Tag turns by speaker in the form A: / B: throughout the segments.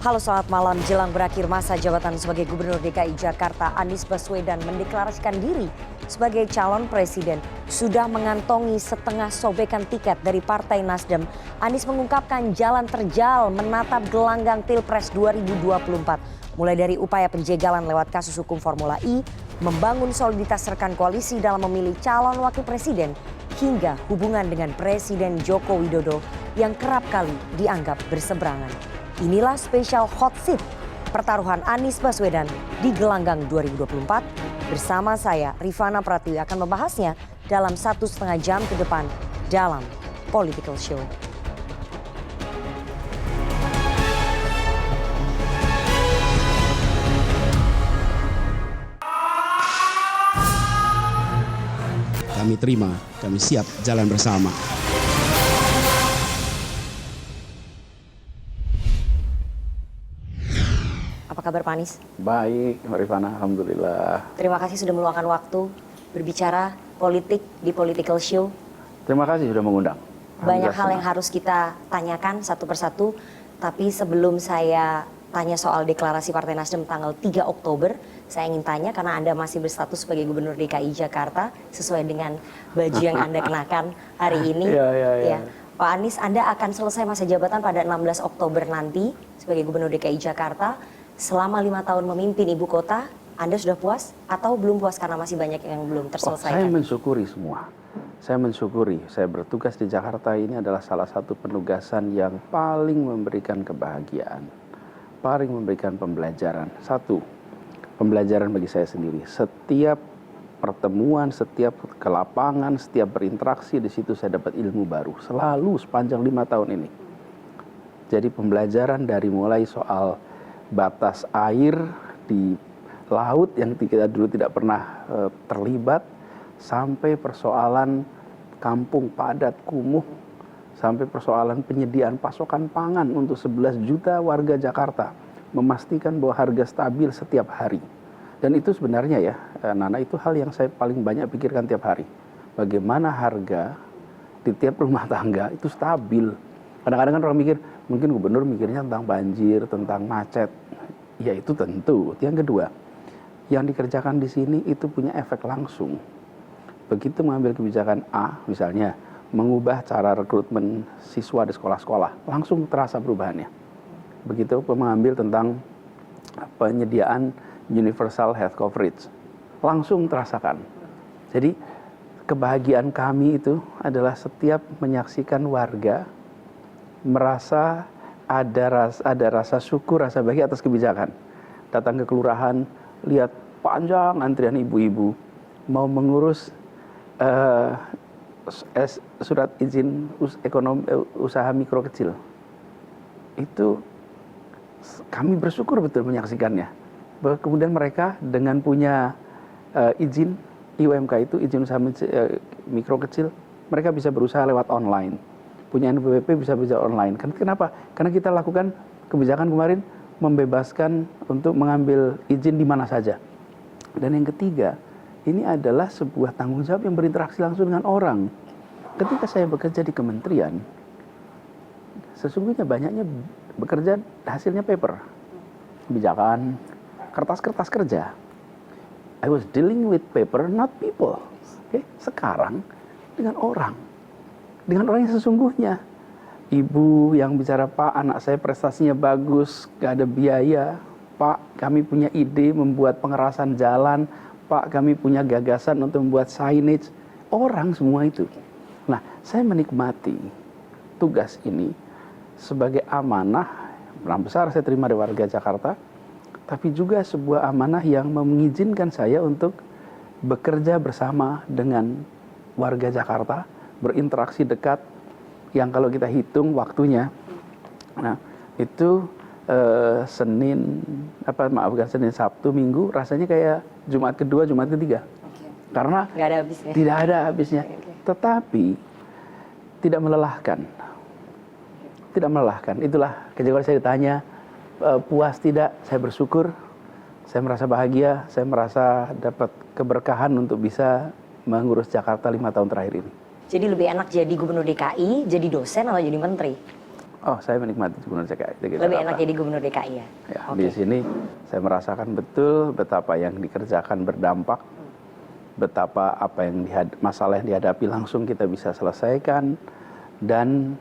A: Halo, selamat malam. Jelang berakhir masa jabatan sebagai Gubernur DKI Jakarta, Anies Baswedan mendeklarasikan diri sebagai calon presiden. Sudah mengantongi setengah sobekan tiket dari Partai Nasdem. Anies mengungkapkan jalan terjal menatap gelanggang Pilpres 2024. Mulai dari upaya penjegalan lewat kasus hukum Formula E, membangun soliditas rekan koalisi dalam memilih calon wakil presiden, hingga hubungan dengan Presiden Joko Widodo yang kerap kali dianggap berseberangan. Inilah spesial hot seat pertaruhan Anies Baswedan di gelanggang 2024. Bersama saya Rifana Pratiwi akan membahasnya dalam 1,5 jam ke depan dalam Political Show.
B: Kami terima, kami siap jalan bersama.
A: Apa kabar Pak Anies?
C: Baik, Mbak Rifana, alhamdulillah.
A: Terima kasih sudah meluangkan waktu berbicara politik di Political Show.
C: Terima kasih sudah mengundang.
A: Banyak hal yang harus kita tanyakan satu persatu, tapi sebelum saya tanya soal deklarasi Partai Nasdem tanggal 3 Oktober, saya ingin tanya karena Anda masih berstatus sebagai Gubernur DKI Jakarta sesuai dengan baju yang Anda kenakan hari ini.
C: Ya.
A: Pak Anies, Anda akan selesai masa jabatan pada 16 Oktober nanti sebagai Gubernur DKI Jakarta. Selama 5 tahun memimpin ibu kota, Anda sudah puas atau belum puas karena masih banyak yang belum terselesaikan?
C: Saya mensyukuri semua. Saya mensyukuri, saya bertugas di Jakarta ini adalah salah satu penugasan yang paling memberikan kebahagiaan, paling memberikan pembelajaran. Satu, pembelajaran bagi saya sendiri. Setiap pertemuan, setiap ke lapangan, setiap berinteraksi di situ saya dapat ilmu baru. Selalu sepanjang 5 tahun ini. Jadi pembelajaran dari mulai soal batas air di laut yang kita dulu tidak pernah terlibat, sampai persoalan kampung padat kumuh, sampai persoalan penyediaan pasokan pangan untuk 11 juta warga Jakarta, memastikan bahwa harga stabil setiap hari. Dan itu sebenarnya ya, Nana, itu hal yang saya paling banyak pikirkan tiap hari. Bagaimana harga di tiap rumah tangga itu stabil. Kadang-kadang kan orang mikir, mungkin gubernur mikirnya tentang banjir, tentang macet. Ya itu tentu. Yang kedua, yang dikerjakan di sini itu punya efek langsung. Begitu mengambil kebijakan A, misalnya mengubah cara rekrutmen siswa di sekolah-sekolah, langsung terasa perubahannya. Begitu mengambil tentang penyediaan universal health coverage, langsung terasakan. Jadi kebahagiaan kami itu adalah setiap menyaksikan warga merasa ada rasa syukur, rasa bahagia atas kebijakan. Datang ke kelurahan, lihat panjang antrian ibu-ibu mau mengurus surat izin usaha mikro kecil. Itu kami bersyukur betul menyaksikannya. Kemudian mereka dengan punya izin IUMK itu, izin usaha mikro kecil, mereka bisa berusaha lewat online. Punya NPWP bisa online. Kenapa? Karena kita lakukan kebijakan kemarin membebaskan untuk mengambil izin di mana saja. Dan yang ketiga, ini adalah sebuah tanggung jawab yang berinteraksi langsung dengan orang. Ketika saya bekerja di kementerian, sesungguhnya banyaknya bekerja hasilnya paper. Kebijakan, kertas-kertas kerja. I was dealing with paper, not people. Okay? Sekarang dengan orang. Dengan orang yang sesungguhnya. Ibu yang bicara, Pak, anak saya prestasinya bagus, gak ada biaya. Pak, kami punya ide membuat pengerasan jalan. Pak, kami punya gagasan untuk membuat signage. Orang semua itu. Nah, saya menikmati tugas ini sebagai amanah. Besar saya terima dari warga Jakarta. Tapi juga sebuah amanah yang mengizinkan saya untuk bekerja bersama dengan warga Jakarta, berinteraksi dekat, yang kalau kita hitung waktunya, nah itu Senin Sabtu, Minggu, rasanya kayak Jumat kedua, Jumat ketiga. Karena
A: nggak ada habisnya.
C: Tidak ada habisnya. Tetapi tidak melelahkan. Tidak melelahkan. Itulah ketika saya ditanya, puas tidak, saya bersyukur, saya merasa bahagia, saya merasa dapat keberkahan untuk bisa mengurus Jakarta 5 tahun terakhir ini.
A: Jadi lebih enak jadi gubernur DKI, jadi dosen atau jadi menteri?
C: Oh, saya menikmati Gubernur DKI
A: Lebih
C: Jakarta.
A: enak jadi Gubernur DKI ya?
C: Ya,
A: Oke.
C: di sini saya merasakan betul betapa yang dikerjakan berdampak, betapa apa yang masalah yang dihadapi langsung kita bisa selesaikan, dan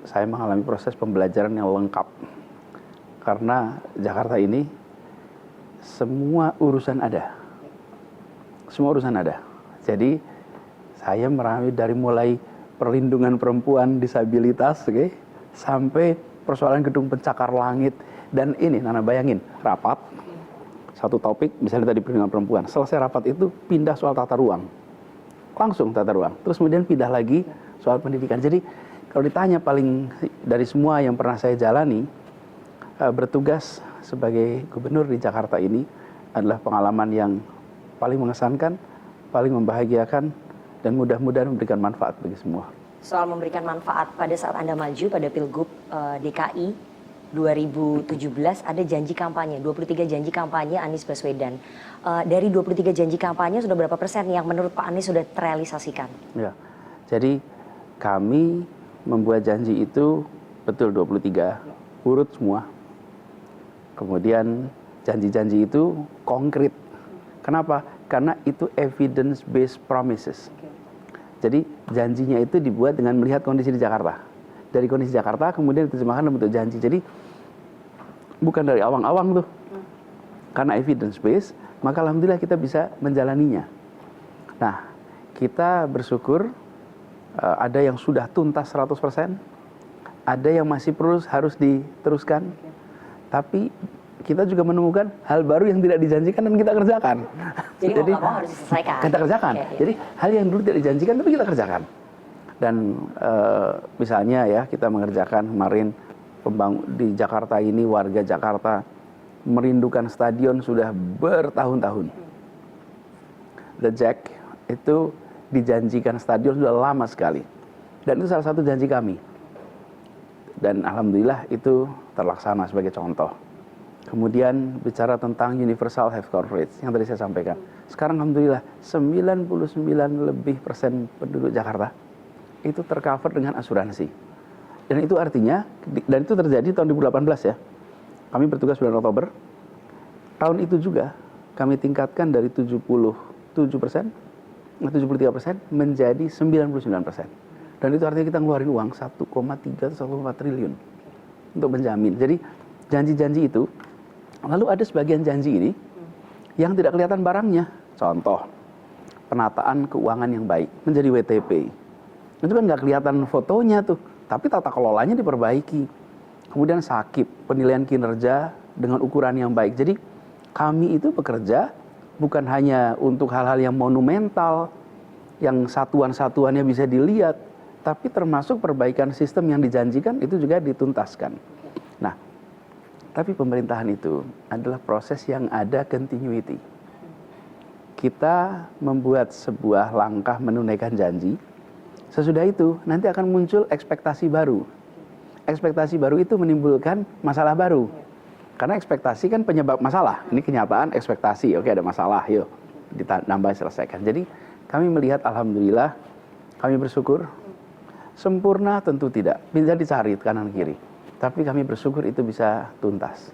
C: saya mengalami proses pembelajaran yang lengkap. Karena Jakarta ini semua urusan ada. Semua urusan ada. Jadi saya merami dari mulai perlindungan perempuan disabilitas, sampai persoalan gedung pencakar langit. Dan ini, Nana bayangin, rapat, satu topik, misalnya tadi perlindungan perempuan, selesai rapat itu pindah soal tata ruang. Langsung tata ruang. Terus kemudian pindah lagi soal pendidikan. Jadi kalau ditanya paling dari semua yang pernah saya jalani, bertugas sebagai gubernur di Jakarta ini adalah pengalaman yang paling mengesankan, paling membahagiakan, dan mudah-mudahan memberikan manfaat bagi semua.
A: Soal memberikan manfaat, pada saat Anda maju pada Pilgub DKI 2017 ada janji kampanye, 23 janji kampanye Anies Baswedan. Dari 23 janji kampanye sudah berapa persen yang menurut Pak Anies sudah terrealisasikan?
C: Ya, jadi kami membuat janji itu betul 23, urut semua. Kemudian janji-janji itu konkret. Kenapa? Karena itu evidence-based promises. Jadi janjinya itu dibuat dengan melihat kondisi di Jakarta. Dari kondisi Jakarta kemudian diterjemahkan dalam bentuk janji. Jadi bukan dari awang-awang tuh. Karena evidence-based, maka alhamdulillah kita bisa menjalaninya. Nah, kita bersyukur ada yang sudah tuntas 100%, ada yang masih harus diteruskan. Tapi kita juga menemukan hal baru yang tidak dijanjikan dan kita kerjakan.
A: Jadi mau harus diselesaikan.
C: Kita kerjakan.
A: Okay,
C: Jadi hal yang dulu tidak dijanjikan tapi kita kerjakan. Dan misalnya ya kita mengerjakan kemarin di Jakarta ini, warga Jakarta merindukan stadion sudah bertahun-tahun. The Jack itu dijanjikan stadion sudah lama sekali. Dan itu salah satu janji kami. Dan alhamdulillah itu terlaksana sebagai contoh. Kemudian bicara tentang universal health coverage yang tadi saya sampaikan. Sekarang alhamdulillah 99% lebih penduduk Jakarta itu tercover dengan asuransi. Dan itu artinya, dan itu terjadi tahun 2018 ya. Kami bertugas bulan Oktober. Tahun itu juga kami tingkatkan dari 73% menjadi 99%. Dan itu artinya kita ngeluarin uang 1,3 atau 1,4 triliun untuk menjamin. Jadi janji-janji itu, lalu ada sebagian janji ini yang tidak kelihatan barangnya. Contoh, penataan keuangan yang baik menjadi WTP. Itu kan nggak kelihatan fotonya tuh, tapi tata kelolanya diperbaiki. Kemudian SAKIP, penilaian kinerja dengan ukuran yang baik. Jadi kami itu bekerja bukan hanya untuk hal-hal yang monumental, yang satuan-satuannya bisa dilihat, tapi termasuk perbaikan sistem yang dijanjikan itu juga dituntaskan. Nah, tapi pemerintahan itu adalah proses yang ada continuity. Kita membuat sebuah langkah menunaikan janji, sesudah itu nanti akan muncul ekspektasi baru. Ekspektasi baru itu menimbulkan masalah baru. Karena ekspektasi kan penyebab masalah. Ini kenyataan ekspektasi, oke ada masalah, yuk ditambah selesaikan. Jadi kami melihat alhamdulillah, kami bersyukur, sempurna tentu tidak, bisa dicari kanan kiri. Tapi kami bersyukur itu bisa tuntas.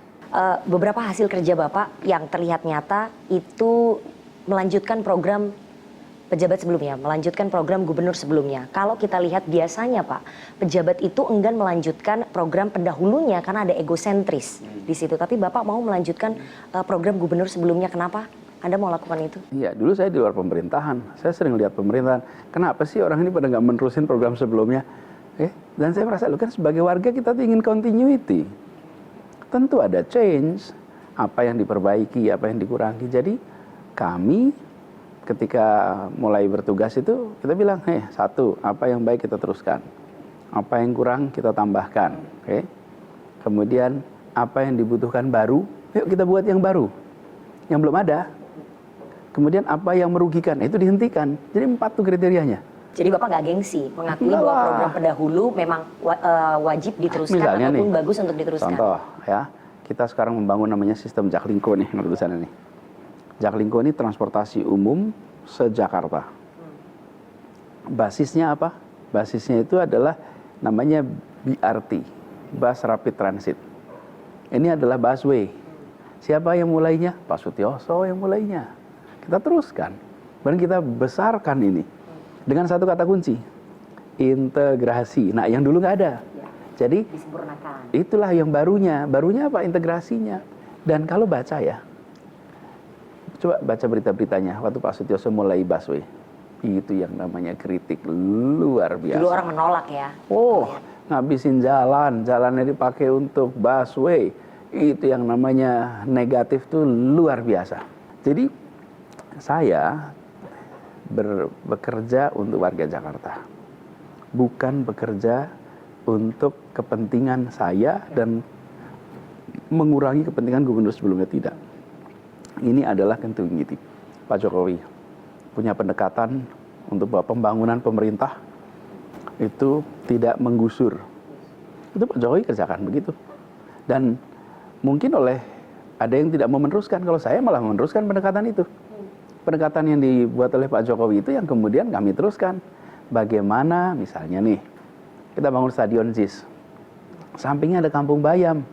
A: Beberapa hasil kerja Bapak yang terlihat nyata itu melanjutkan program pejabat sebelumnya, melanjutkan program gubernur sebelumnya. Kalau kita lihat biasanya Pak, pejabat itu enggan melanjutkan program pendahulunya karena ada egosentris di situ. Tapi Bapak mau melanjutkan program gubernur sebelumnya, kenapa? Anda mau lakukan itu? Iya,
C: dulu saya di luar pemerintahan. Saya sering lihat pemerintahan, kenapa sih orang ini pada nggak menerusin program sebelumnya? Dan saya merasa, kan sebagai warga kita tuh ingin continuity. Tentu ada change, apa yang diperbaiki, apa yang dikurangi. Jadi kami ketika mulai bertugas itu kita bilang, satu, apa yang baik kita teruskan, apa yang kurang kita tambahkan. Kemudian apa yang dibutuhkan baru, yuk kita buat yang baru, yang belum ada. Kemudian apa yang merugikan, itu dihentikan. Jadi 4 tuh kriterianya.
A: Jadi Bapak nggak gengsi mengakui bahwa program pendahulu memang wajib diteruskan
C: misalnya
A: ataupun
C: nih,
A: bagus untuk diteruskan.
C: Contoh ya, kita sekarang membangun namanya sistem Jaklingko nih, menurut saya nih. Jaklingko ini transportasi umum se-Jakarta. Basisnya apa? Basisnya itu adalah namanya BRT, Bus Rapid Transit. Ini adalah busway. Siapa yang mulainya? Pak Sutioso yang mulainya. Kita teruskan, dan kita besarkan ini dengan satu kata kunci, integrasi. Nah, yang dulu nggak ada. Jadi itulah yang barunya. Barunya apa? Integrasinya. Dan kalau baca ya, coba baca berita-beritanya waktu Pak Sutioso mulai busway. Itu yang namanya kritik luar biasa.
A: Dulu orang menolak ya.
C: Oh, ngabisin jalannya dipakai untuk busway. Itu yang namanya negatif tuh luar biasa. Jadi saya bekerja untuk warga Jakarta. Bukan bekerja untuk kepentingan saya dan mengurangi kepentingan gubernur sebelumnya, tidak. Ini adalah continuity. Pak Jokowi punya pendekatan untuk bahwa pembangunan pemerintah itu tidak menggusur. Itu Pak Jokowi kerjakan begitu. Dan mungkin ada yang tidak mau meneruskan, kalau saya malah meneruskan pendekatan itu. Pendekatan yang dibuat oleh Pak Jokowi itu yang kemudian kami teruskan. Bagaimana misalnya nih, kita bangun stadion JIS. Sampingnya ada Kampung Bayam.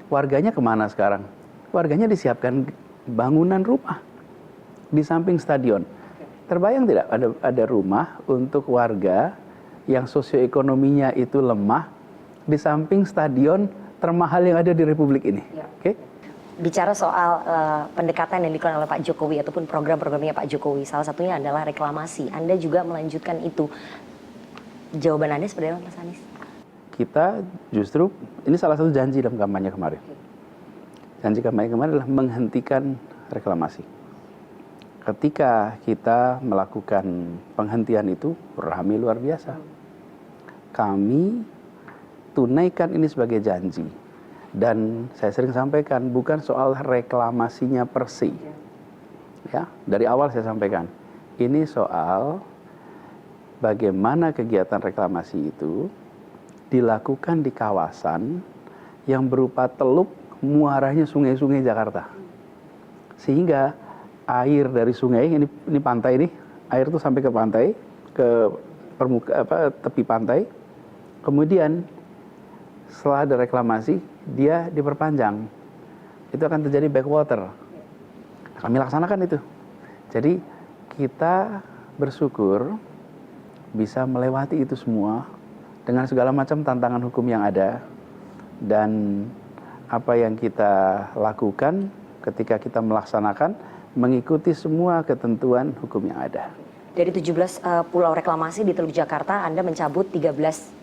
C: Warganya kemana sekarang? Warganya disiapkan bangunan rumah di samping stadion. Terbayang tidak ada rumah untuk warga yang sosioekonominya itu lemah di samping stadion termahal yang ada di Republik ini?
A: Ya.
C: Oke?
A: Bicara soal pendekatan yang dilakukan oleh Pak Jokowi ataupun program-programnya Pak Jokowi, salah satunya adalah reklamasi. Anda juga melanjutkan itu. Jawaban Anda seperti apa, Mas Anies?
C: Kita justru, ini salah satu janji dalam kampanye kemarin. Janji kampanye kemarin adalah menghentikan reklamasi. Ketika kita melakukan penghentian itu, ramai luar biasa. Kami tunaikan ini sebagai janji. Dan saya sering sampaikan, bukan soal reklamasinya per se. Ya, dari awal saya sampaikan, ini soal bagaimana kegiatan reklamasi itu dilakukan di kawasan yang berupa teluk muaranya sungai-sungai Jakarta. Sehingga air dari sungai, ini pantai ini, air itu sampai ke pantai, ke tepi pantai. Kemudian setelah ada reklamasi, dia diperpanjang. Itu akan terjadi backwater. Kami laksanakan itu. Jadi kita bersyukur bisa melewati itu semua dengan segala macam tantangan hukum yang ada. Dan apa yang kita lakukan ketika kita melaksanakan mengikuti semua ketentuan hukum yang ada.
A: Dari 17 pulau reklamasi di Teluk Jakarta, Anda mencabut 13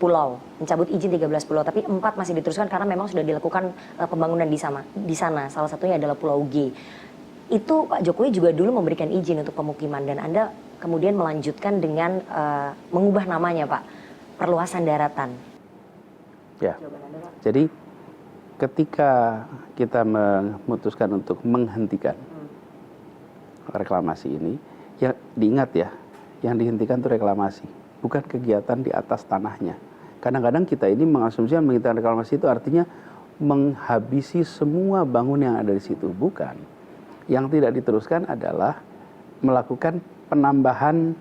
A: pulau, mencabut izin 13 pulau, tapi 4 masih diteruskan karena memang sudah dilakukan pembangunan di sana. Salah satunya adalah Pulau G. Itu Pak Jokowi juga dulu memberikan izin untuk pemukiman, dan Anda kemudian melanjutkan dengan mengubah namanya, Pak, perluasan daratan.
C: Ya, jadi ketika kita memutuskan untuk menghentikan reklamasi ini, ya diingat ya, yang dihentikan itu reklamasi, bukan kegiatan di atas tanahnya. Kadang-kadang kita ini mengasumsikan menghentikan reklamasi itu artinya menghabisi semua bangunan yang ada di situ. Bukan. Yang tidak diteruskan adalah melakukan penambahan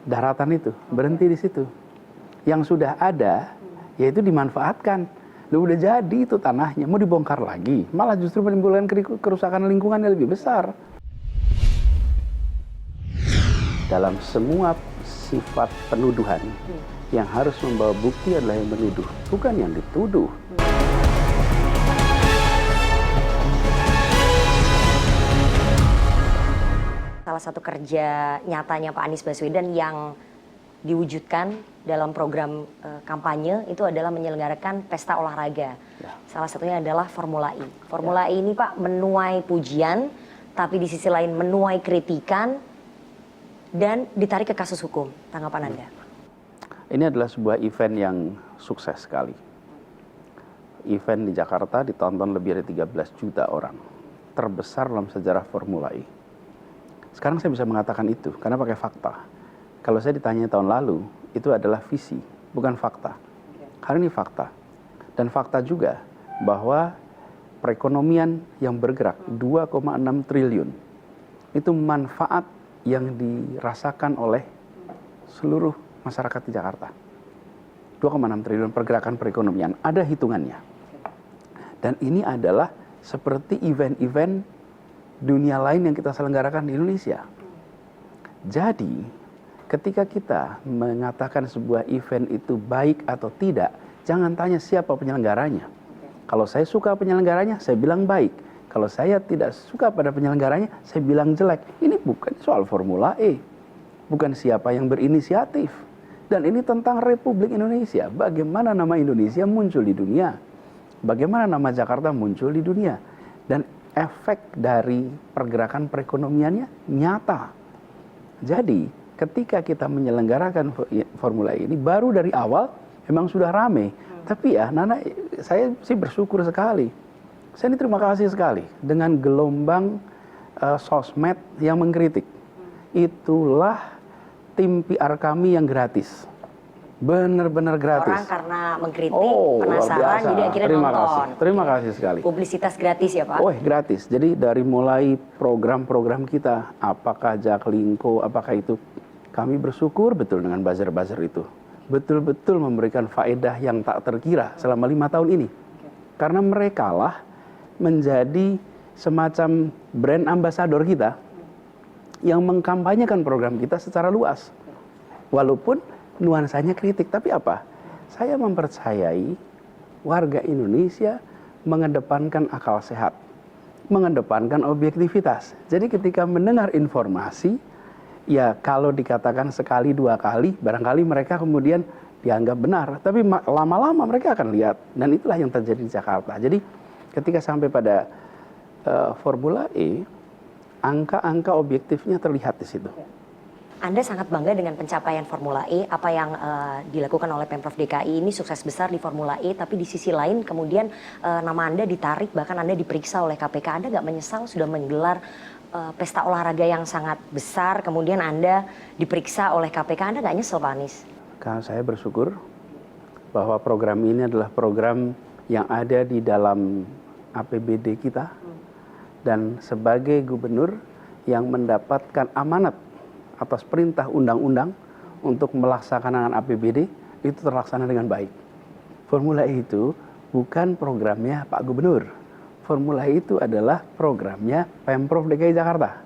C: daratan itu, berhenti di situ. Yang sudah ada, yaitu dimanfaatkan. Udah jadi itu tanahnya, mau dibongkar lagi, malah justru menimbulkan kerusakan lingkungan yang lebih besar. Dalam semua sifat penuduhan, yang harus membawa bukti adalah yang menuduh, bukan yang dituduh.
A: Salah satu kerja nyatanya Pak Anies Baswedan yang diwujudkan dalam program kampanye itu adalah menyelenggarakan pesta olahraga. Ya. Salah satunya adalah Formula E. Formula E ini Pak menuai pujian, tapi di sisi lain menuai kritikan dan ditarik ke kasus hukum. Tanggapan Anda?
C: Ini adalah sebuah event yang sukses sekali. Event di Jakarta ditonton lebih dari 13 juta orang. Terbesar dalam sejarah Formula E. Sekarang saya bisa mengatakan itu karena pakai fakta. Kalau saya ditanya tahun lalu, itu adalah visi, bukan fakta. Hari ini fakta. Dan fakta juga bahwa perekonomian yang bergerak 2,6 triliun. Itu manfaat yang dirasakan oleh seluruh masyarakat di Jakarta. 2,6 triliun pergerakan perekonomian. Ada hitungannya. Dan ini adalah seperti event-event dunia lain yang kita selenggarakan di Indonesia. Jadi, ketika kita mengatakan sebuah event itu baik atau tidak, jangan tanya siapa penyelenggaranya. Kalau saya suka penyelenggaranya, saya bilang baik. Kalau saya tidak suka pada penyelenggaranya, saya bilang jelek. Ini bukan soal Formula E. Bukan siapa yang berinisiatif. Dan ini tentang Republik Indonesia. Bagaimana nama Indonesia muncul di dunia. Bagaimana nama Jakarta muncul di dunia. Dan efek dari pergerakan perekonomiannya nyata. Jadi, ketika kita menyelenggarakan Formula E ini baru dari awal memang sudah rame. Tapi ya Nana, saya sih bersyukur sekali. Saya ini terima kasih sekali dengan gelombang sosmed yang mengkritik. Itulah tim PR kami yang gratis. Benar-benar gratis.
A: Orang karena mengkritik,
C: luar
A: penasaran,
C: biasa.
A: jadi akhirnya
C: Terima
A: nonton.
C: kasih. Terima kasih sekali.
A: Publisitas gratis ya Pak?
C: Oh, gratis. Jadi dari mulai program-program kita, apakah Jaklingko, apakah itu, kami bersyukur betul dengan buzzer-buzzer itu. Betul-betul memberikan faedah yang tak terkira selama 5 tahun ini. Karena mereka lah menjadi semacam brand ambassador kita yang mengkampanyekan program kita secara luas. Walaupun nuansanya kritik, tapi apa? Saya mempercayai warga Indonesia mengedepankan akal sehat, mengedepankan objektivitas. Jadi ketika mendengar informasi, ya kalau dikatakan sekali dua kali, barangkali mereka kemudian dianggap benar. Tapi lama-lama mereka akan lihat. Dan itulah yang terjadi di Jakarta. Jadi ketika sampai pada Formula E, angka-angka objektifnya terlihat di situ.
A: Anda sangat bangga dengan pencapaian Formula E, apa yang dilakukan oleh Pemprov DKI ini sukses besar di Formula E, tapi di sisi lain kemudian nama Anda ditarik, bahkan Anda diperiksa oleh KPK. Anda nggak menyesal sudah menggelar pesta olahraga yang sangat besar, kemudian Anda diperiksa oleh KPK, Anda nggak nyesel Pak Anies?
C: Karena saya bersyukur bahwa program ini adalah program yang ada di dalam APBD kita, dan sebagai gubernur yang mendapatkan amanat atas perintah undang-undang untuk melaksanakan APBD, itu terlaksana dengan baik. Formula E itu bukan programnya Pak Gubernur. Formula E itu adalah programnya Pemprov DKI Jakarta.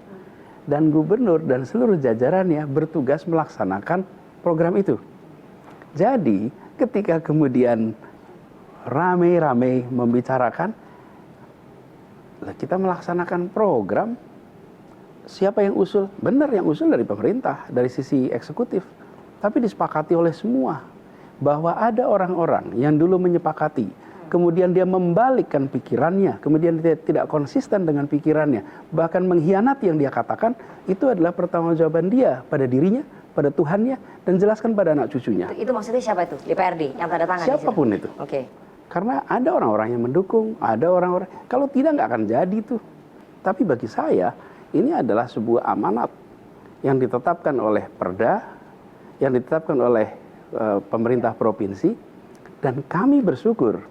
C: Dan gubernur dan seluruh jajarannya bertugas melaksanakan program itu. Jadi ketika kemudian rame-rame membicarakan, kita melaksanakan program, siapa yang usul? Benar, yang usul dari pemerintah, dari sisi eksekutif. Tapi disepakati oleh semua. Bahwa ada orang-orang yang dulu menyepakati, kemudian dia membalikkan pikirannya, kemudian dia tidak konsisten dengan pikirannya, bahkan mengkhianati yang dia katakan, itu adalah pertanggungjawaban dia pada dirinya, pada Tuhannya, dan jelaskan pada anak cucunya.
A: Itu maksudnya siapa itu? DPRD yang tanda tangan?
C: Siapapun itu.
A: Oke.
C: Karena ada orang-orang yang mendukung, ada orang-orang, kalau tidak nggak akan jadi tuh. Tapi bagi saya, ini adalah sebuah amanat yang ditetapkan oleh Perda, yang ditetapkan oleh pemerintah provinsi, dan kami bersyukur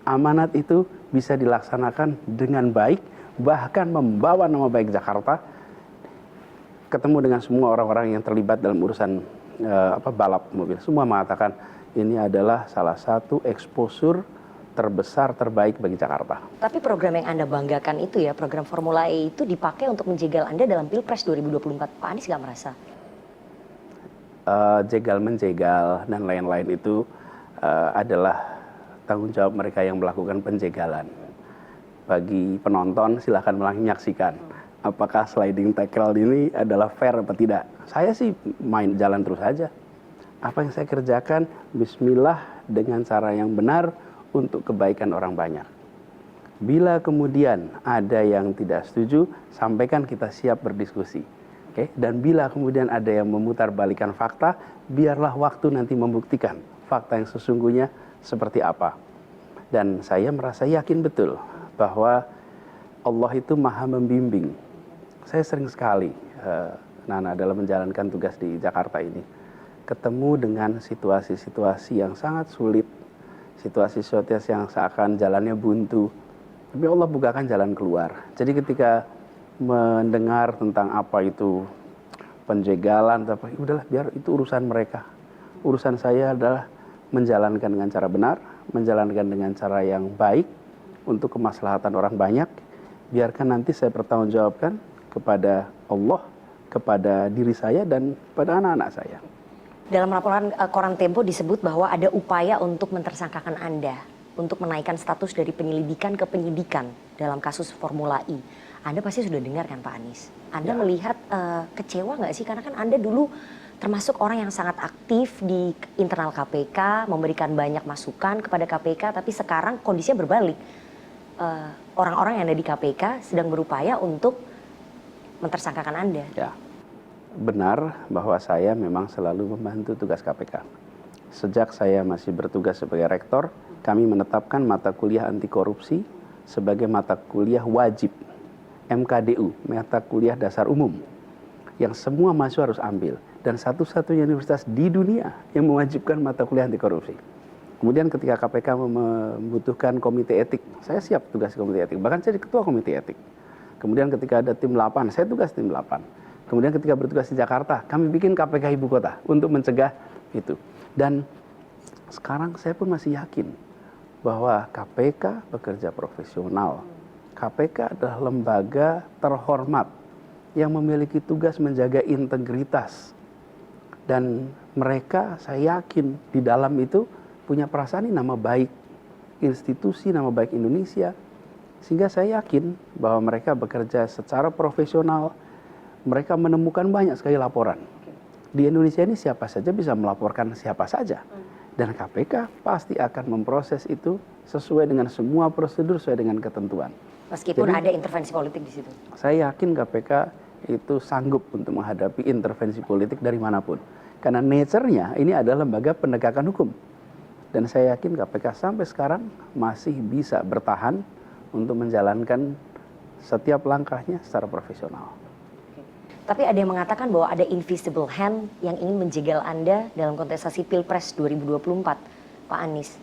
C: amanat itu bisa dilaksanakan dengan baik, bahkan membawa nama baik Jakarta, ketemu dengan semua orang-orang yang terlibat dalam urusan balap mobil. Semua mengatakan ini adalah salah satu exposure terbesar, terbaik bagi Jakarta. Tapi
A: program yang Anda banggakan itu ya, program Formula E itu dipakai untuk menjegal Anda dalam Pilpres 2024. Pak Anies nggak merasa?
C: Jegal-menjegal dan lain-lain itu adalah tanggung jawab mereka yang melakukan penjegalan. Bagi penonton silahkan menyaksikan apakah sliding tackle ini adalah fair atau tidak. Saya sih main jalan terus saja. Apa yang saya kerjakan, bismillah, dengan cara yang benar untuk kebaikan orang banyak. Bila kemudian ada yang tidak setuju, sampaikan, kita siap berdiskusi. Okay? Dan bila kemudian ada yang memutarbalikkan fakta, biarlah waktu nanti membuktikan fakta yang sesungguhnya seperti apa. Dan saya merasa yakin betul bahwa Allah itu maha membimbing. Saya sering sekali, Nana, dalam menjalankan tugas di Jakarta ini, ketemu dengan situasi-situasi yang sangat sulit, situasi-situasi yang seakan jalannya buntu, tapi Allah bukakan jalan keluar. Jadi ketika mendengar tentang apa itu penjegalan, udahlah biar itu urusan mereka. Urusan saya adalah menjalankan dengan cara benar, menjalankan dengan cara yang baik untuk kemaslahatan orang banyak. Biarkan nanti saya pertanggungjawabkan kepada Allah, kepada diri saya dan pada anak-anak saya.
A: Dalam laporan koran Tempo disebut bahwa ada upaya untuk mentersangkakan Anda untuk menaikkan status dari penyelidikan ke penyidikan dalam kasus Formula E. Anda pasti sudah dengar kan Pak Anies? Anda melihat kecewa nggak sih? Karena kan Anda dulu termasuk orang yang sangat aktif di internal KPK, memberikan banyak masukan kepada KPK, tapi sekarang kondisinya berbalik. Orang-orang yang ada di KPK sedang berupaya untuk mentersangkakan Anda.
C: Ya, benar bahwa saya memang selalu membantu tugas KPK. Sejak saya masih bertugas sebagai rektor, kami menetapkan mata kuliah anti korupsi sebagai mata kuliah wajib. MKDU, mata kuliah dasar umum, yang semua mahasiswa harus ambil. Dan satu-satunya universitas di dunia yang mewajibkan mata kuliah anti korupsi. Kemudian ketika KPK membutuhkan komite etik, saya siap tugas komite etik. Bahkan saya jadi ketua komite etik. Kemudian ketika ada tim 8, saya tugas tim 8. Kemudian ketika bertugas di Jakarta, kami bikin KPK Ibu Kota untuk mencegah itu. Dan sekarang saya pun masih yakin bahwa KPK bekerja profesional. KPK adalah lembaga terhormat yang memiliki tugas menjaga integritas. Dan mereka, saya yakin, di dalam itu punya perasaan ini nama baik institusi, nama baik Indonesia. Sehingga saya yakin bahwa mereka bekerja secara profesional. Mereka menemukan banyak sekali laporan. Di Indonesia ini siapa saja bisa melaporkan siapa saja. Dan KPK pasti akan memproses itu sesuai dengan semua prosedur, sesuai dengan ketentuan.
A: Meskipun
C: Jadi,
A: ada intervensi politik di situ.
C: Saya yakin KPK itu sanggup untuk menghadapi intervensi politik dari manapun. Karena nature-nya ini adalah lembaga penegakan hukum. Dan saya yakin KPK sampai sekarang masih bisa bertahan untuk menjalankan setiap langkahnya secara profesional.
A: Tapi ada yang mengatakan bahwa ada invisible hand yang ingin menjegal Anda dalam kontestasi Pilpres 2024, Pak Anies.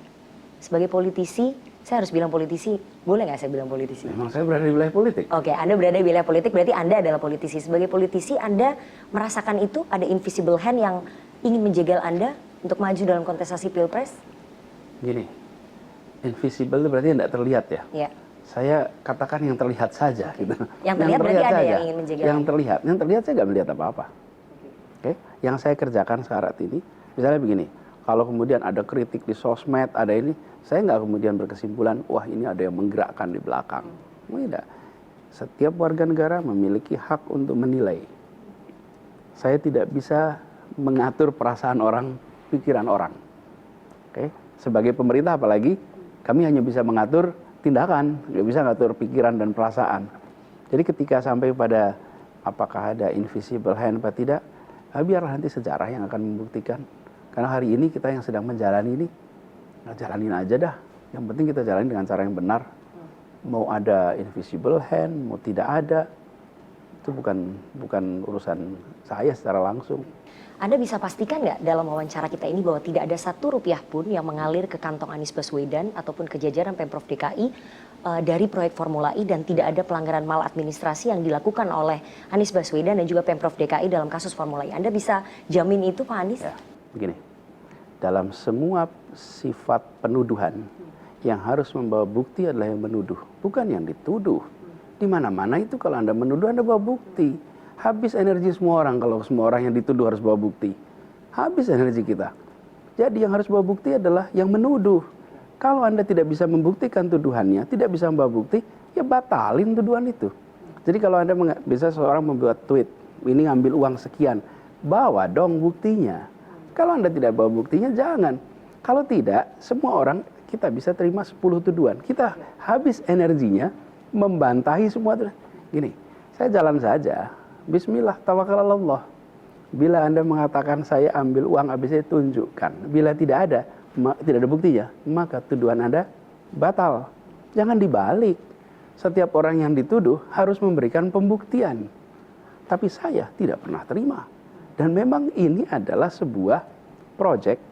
A: Sebagai politisi, saya harus bilang politisi, boleh nggak saya bilang politisi?
C: Memang saya berada di wilayah politik.
A: Oke, Anda berada di wilayah politik, berarti Anda adalah politisi. Sebagai politisi, Anda merasakan itu, ada invisible hand yang ingin menjegal Anda untuk maju dalam kontestasi Pilpres?
C: Gini, invisible itu berarti tidak terlihat ya?
A: Ya.
C: Saya katakan yang terlihat saja. Gitu.
A: Yang terlihat berarti ada yang ingin menjegal.
C: Yang terlihat saya nggak melihat apa-apa. Oke, yang saya kerjakan saat ini, misalnya begini, kalau kemudian ada kritik di sosmed, ada ini, saya nggak kemudian berkesimpulan, wah ini ada yang menggerakkan di belakang. Tidak. Setiap warga negara memiliki hak untuk menilai. Saya tidak bisa mengatur perasaan orang, pikiran orang. Oke, sebagai pemerintah apalagi, kami hanya bisa mengatur tindakan, nggak bisa ngatur pikiran dan perasaan. Jadi ketika sampai pada apakah ada invisible hand atau tidak, biarlah nanti sejarah yang akan membuktikan. Karena hari ini kita yang sedang menjalani ini, jalanin aja dah. Yang penting kita jalani dengan cara yang benar. Mau ada invisible hand, mau tidak ada, itu bukan urusan saya secara langsung.
A: Anda bisa pastikan nggak dalam wawancara kita ini bahwa tidak ada Rp1 pun yang mengalir ke kantong Anies Baswedan ataupun ke jajaran Pemprov DKI dari proyek Formula E dan tidak ada pelanggaran maladministrasi yang dilakukan oleh Anies Baswedan dan juga Pemprov DKI dalam kasus Formula E. Anda bisa jamin itu Pak Anies?
C: Ya, begini, dalam semua sifat penuduhan yang harus membawa bukti adalah yang menuduh, bukan yang dituduh. Di mana-mana itu kalau Anda menuduh Anda bawa bukti. Habis energi semua orang kalau semua orang yang dituduh harus bawa bukti. Habis energi kita. Jadi yang harus bawa bukti adalah yang menuduh. Kalau Anda tidak bisa membuktikan tuduhannya, tidak bisa membawa bukti, ya batalin tuduhan itu. Jadi kalau Anda bisa seorang membuat tweet, ini ngambil uang sekian, bawa dong buktinya. Kalau Anda tidak bawa buktinya, jangan. Kalau tidak, semua orang kita bisa terima 10 tuduhan. Kita habis energinya membantahi semua tuduhan. Gini, saya jalan saja. Bismillah, tawakkalallah. Bila Anda mengatakan saya ambil uang habis saya tunjukkan. Bila tidak ada buktinya, maka tuduhan Anda batal. Jangan dibalik. Setiap orang yang dituduh harus memberikan pembuktian. Tapi saya tidak pernah terima. Dan memang ini adalah sebuah proyek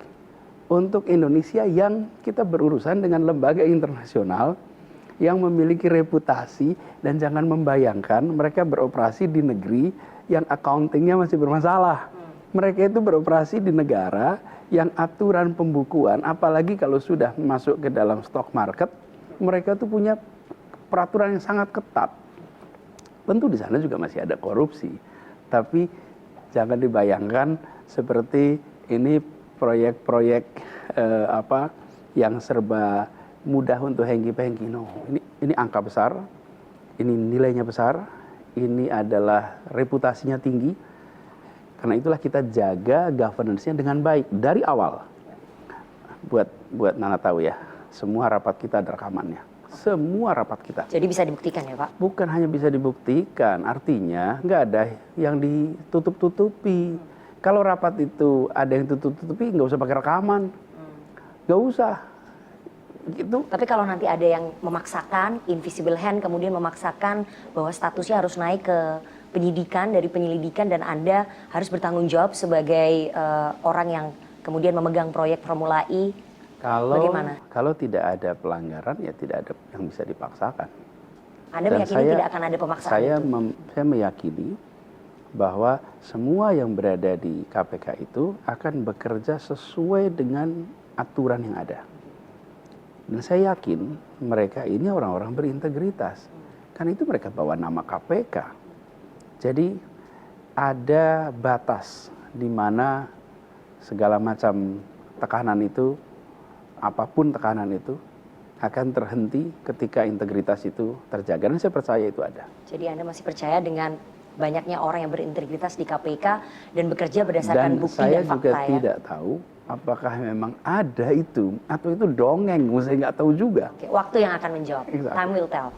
C: untuk Indonesia yang kita berurusan dengan lembaga internasional yang memiliki reputasi, dan jangan membayangkan mereka beroperasi di negeri yang accountingnya masih bermasalah. Mereka itu beroperasi di negara yang aturan pembukuan, apalagi kalau sudah masuk ke dalam stock market, mereka tuh punya peraturan yang sangat ketat. Tentu di sana juga masih ada korupsi, tapi jangan dibayangkan seperti ini proyek-proyek yang serba mudah untuk hengki-pengki. No, ini angka besar, ini nilainya besar, ini adalah reputasinya tinggi. Karena itulah kita jaga governance-nya dengan baik dari awal. Buat Nana tahu ya, semua rapat kita ada rekamannya. Semua rapat kita.
A: Jadi bisa dibuktikan ya Pak?
C: Bukan hanya bisa dibuktikan, artinya nggak ada yang ditutup-tutupi. Kalau rapat itu ada yang tutup-tutupi, nggak usah pakai rekaman. Nggak usah. Gitu.
A: Tapi kalau nanti ada yang memaksakan, invisible hand kemudian memaksakan bahwa statusnya harus naik ke penyidikan, dari penyelidikan, dan Anda harus bertanggung jawab sebagai orang yang kemudian memegang proyek Formula E. Bagaimana?
C: Kalau tidak ada pelanggaran, ya tidak ada yang bisa dipaksakan.
A: Anda meyakini tidak akan ada pemaksaan
C: saya
A: itu?
C: Saya meyakini bahwa semua yang berada di KPK itu akan bekerja sesuai dengan aturan yang ada. Dan saya yakin mereka ini orang-orang berintegritas. Kan itu mereka bawa nama KPK. Jadi ada batas di mana segala macam tekanan itu, apapun tekanan itu, akan terhenti ketika integritas itu terjaga. Dan saya percaya itu ada.
A: Jadi Anda masih percaya dengan banyaknya orang yang berintegritas di KPK dan bekerja berdasarkan bukti dan fakta ya? Dan saya juga
C: tidak tahu apakah memang ada itu atau itu dongeng, saya nggak tahu juga.
A: Oke, waktu yang akan menjawab. Exactly. Time will tell.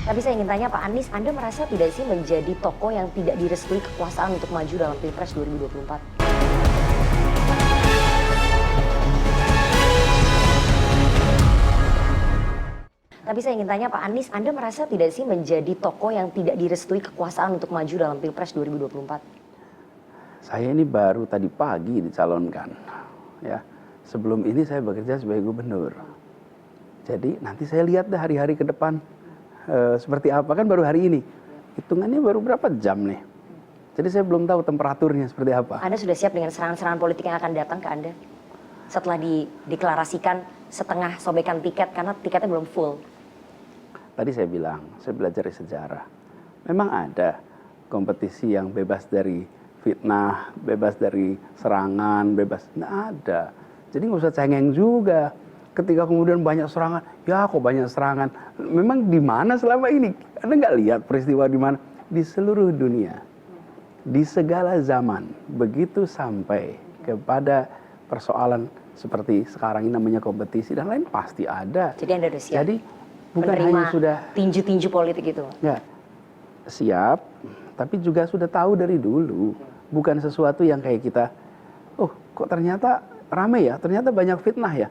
A: Tapi saya ingin tanya Pak Anies, Anda merasa tidak sih menjadi tokoh yang tidak direstui kekuasaan untuk maju dalam Pilpres 2024? Tapi saya ingin tanya Pak Anies, Anda merasa tidak sih menjadi tokoh yang tidak direstui kekuasaan untuk maju dalam Pilpres 2024?
C: Saya ini baru tadi pagi dicalonkan. Ya. Sebelum ini saya bekerja sebagai gubernur. Jadi nanti saya lihat deh hari-hari ke depan. Seperti apa, kan baru hari ini. Hitungannya baru berapa jam nih. Jadi saya belum tahu temperaturnya seperti apa.
A: Anda sudah siap dengan serangan-serangan politik yang akan datang ke Anda? Setelah dideklarasikan setengah sobekan tiket karena tiketnya belum full.
C: Tadi saya bilang, saya belajar dari sejarah. Memang ada kompetisi yang bebas dari fitnah, bebas dari serangan, bebas. Nggak ada. Jadi nggak usah cengeng juga. Ketika kemudian banyak serangan, ya kok banyak serangan. Memang di mana selama ini? Anda nggak lihat peristiwa di mana? Di seluruh dunia. Di segala zaman. Begitu sampai kepada persoalan seperti sekarang ini namanya kompetisi dan lain pasti ada.
A: Jadi Anda sudah siap?
C: Jadi bukan hanya sudah
A: tinju-tinju politik itu?
C: Ya, siap. Tapi juga sudah tahu dari dulu. Bukan sesuatu yang kayak kita, oh kok ternyata rame ya, ternyata banyak fitnah ya.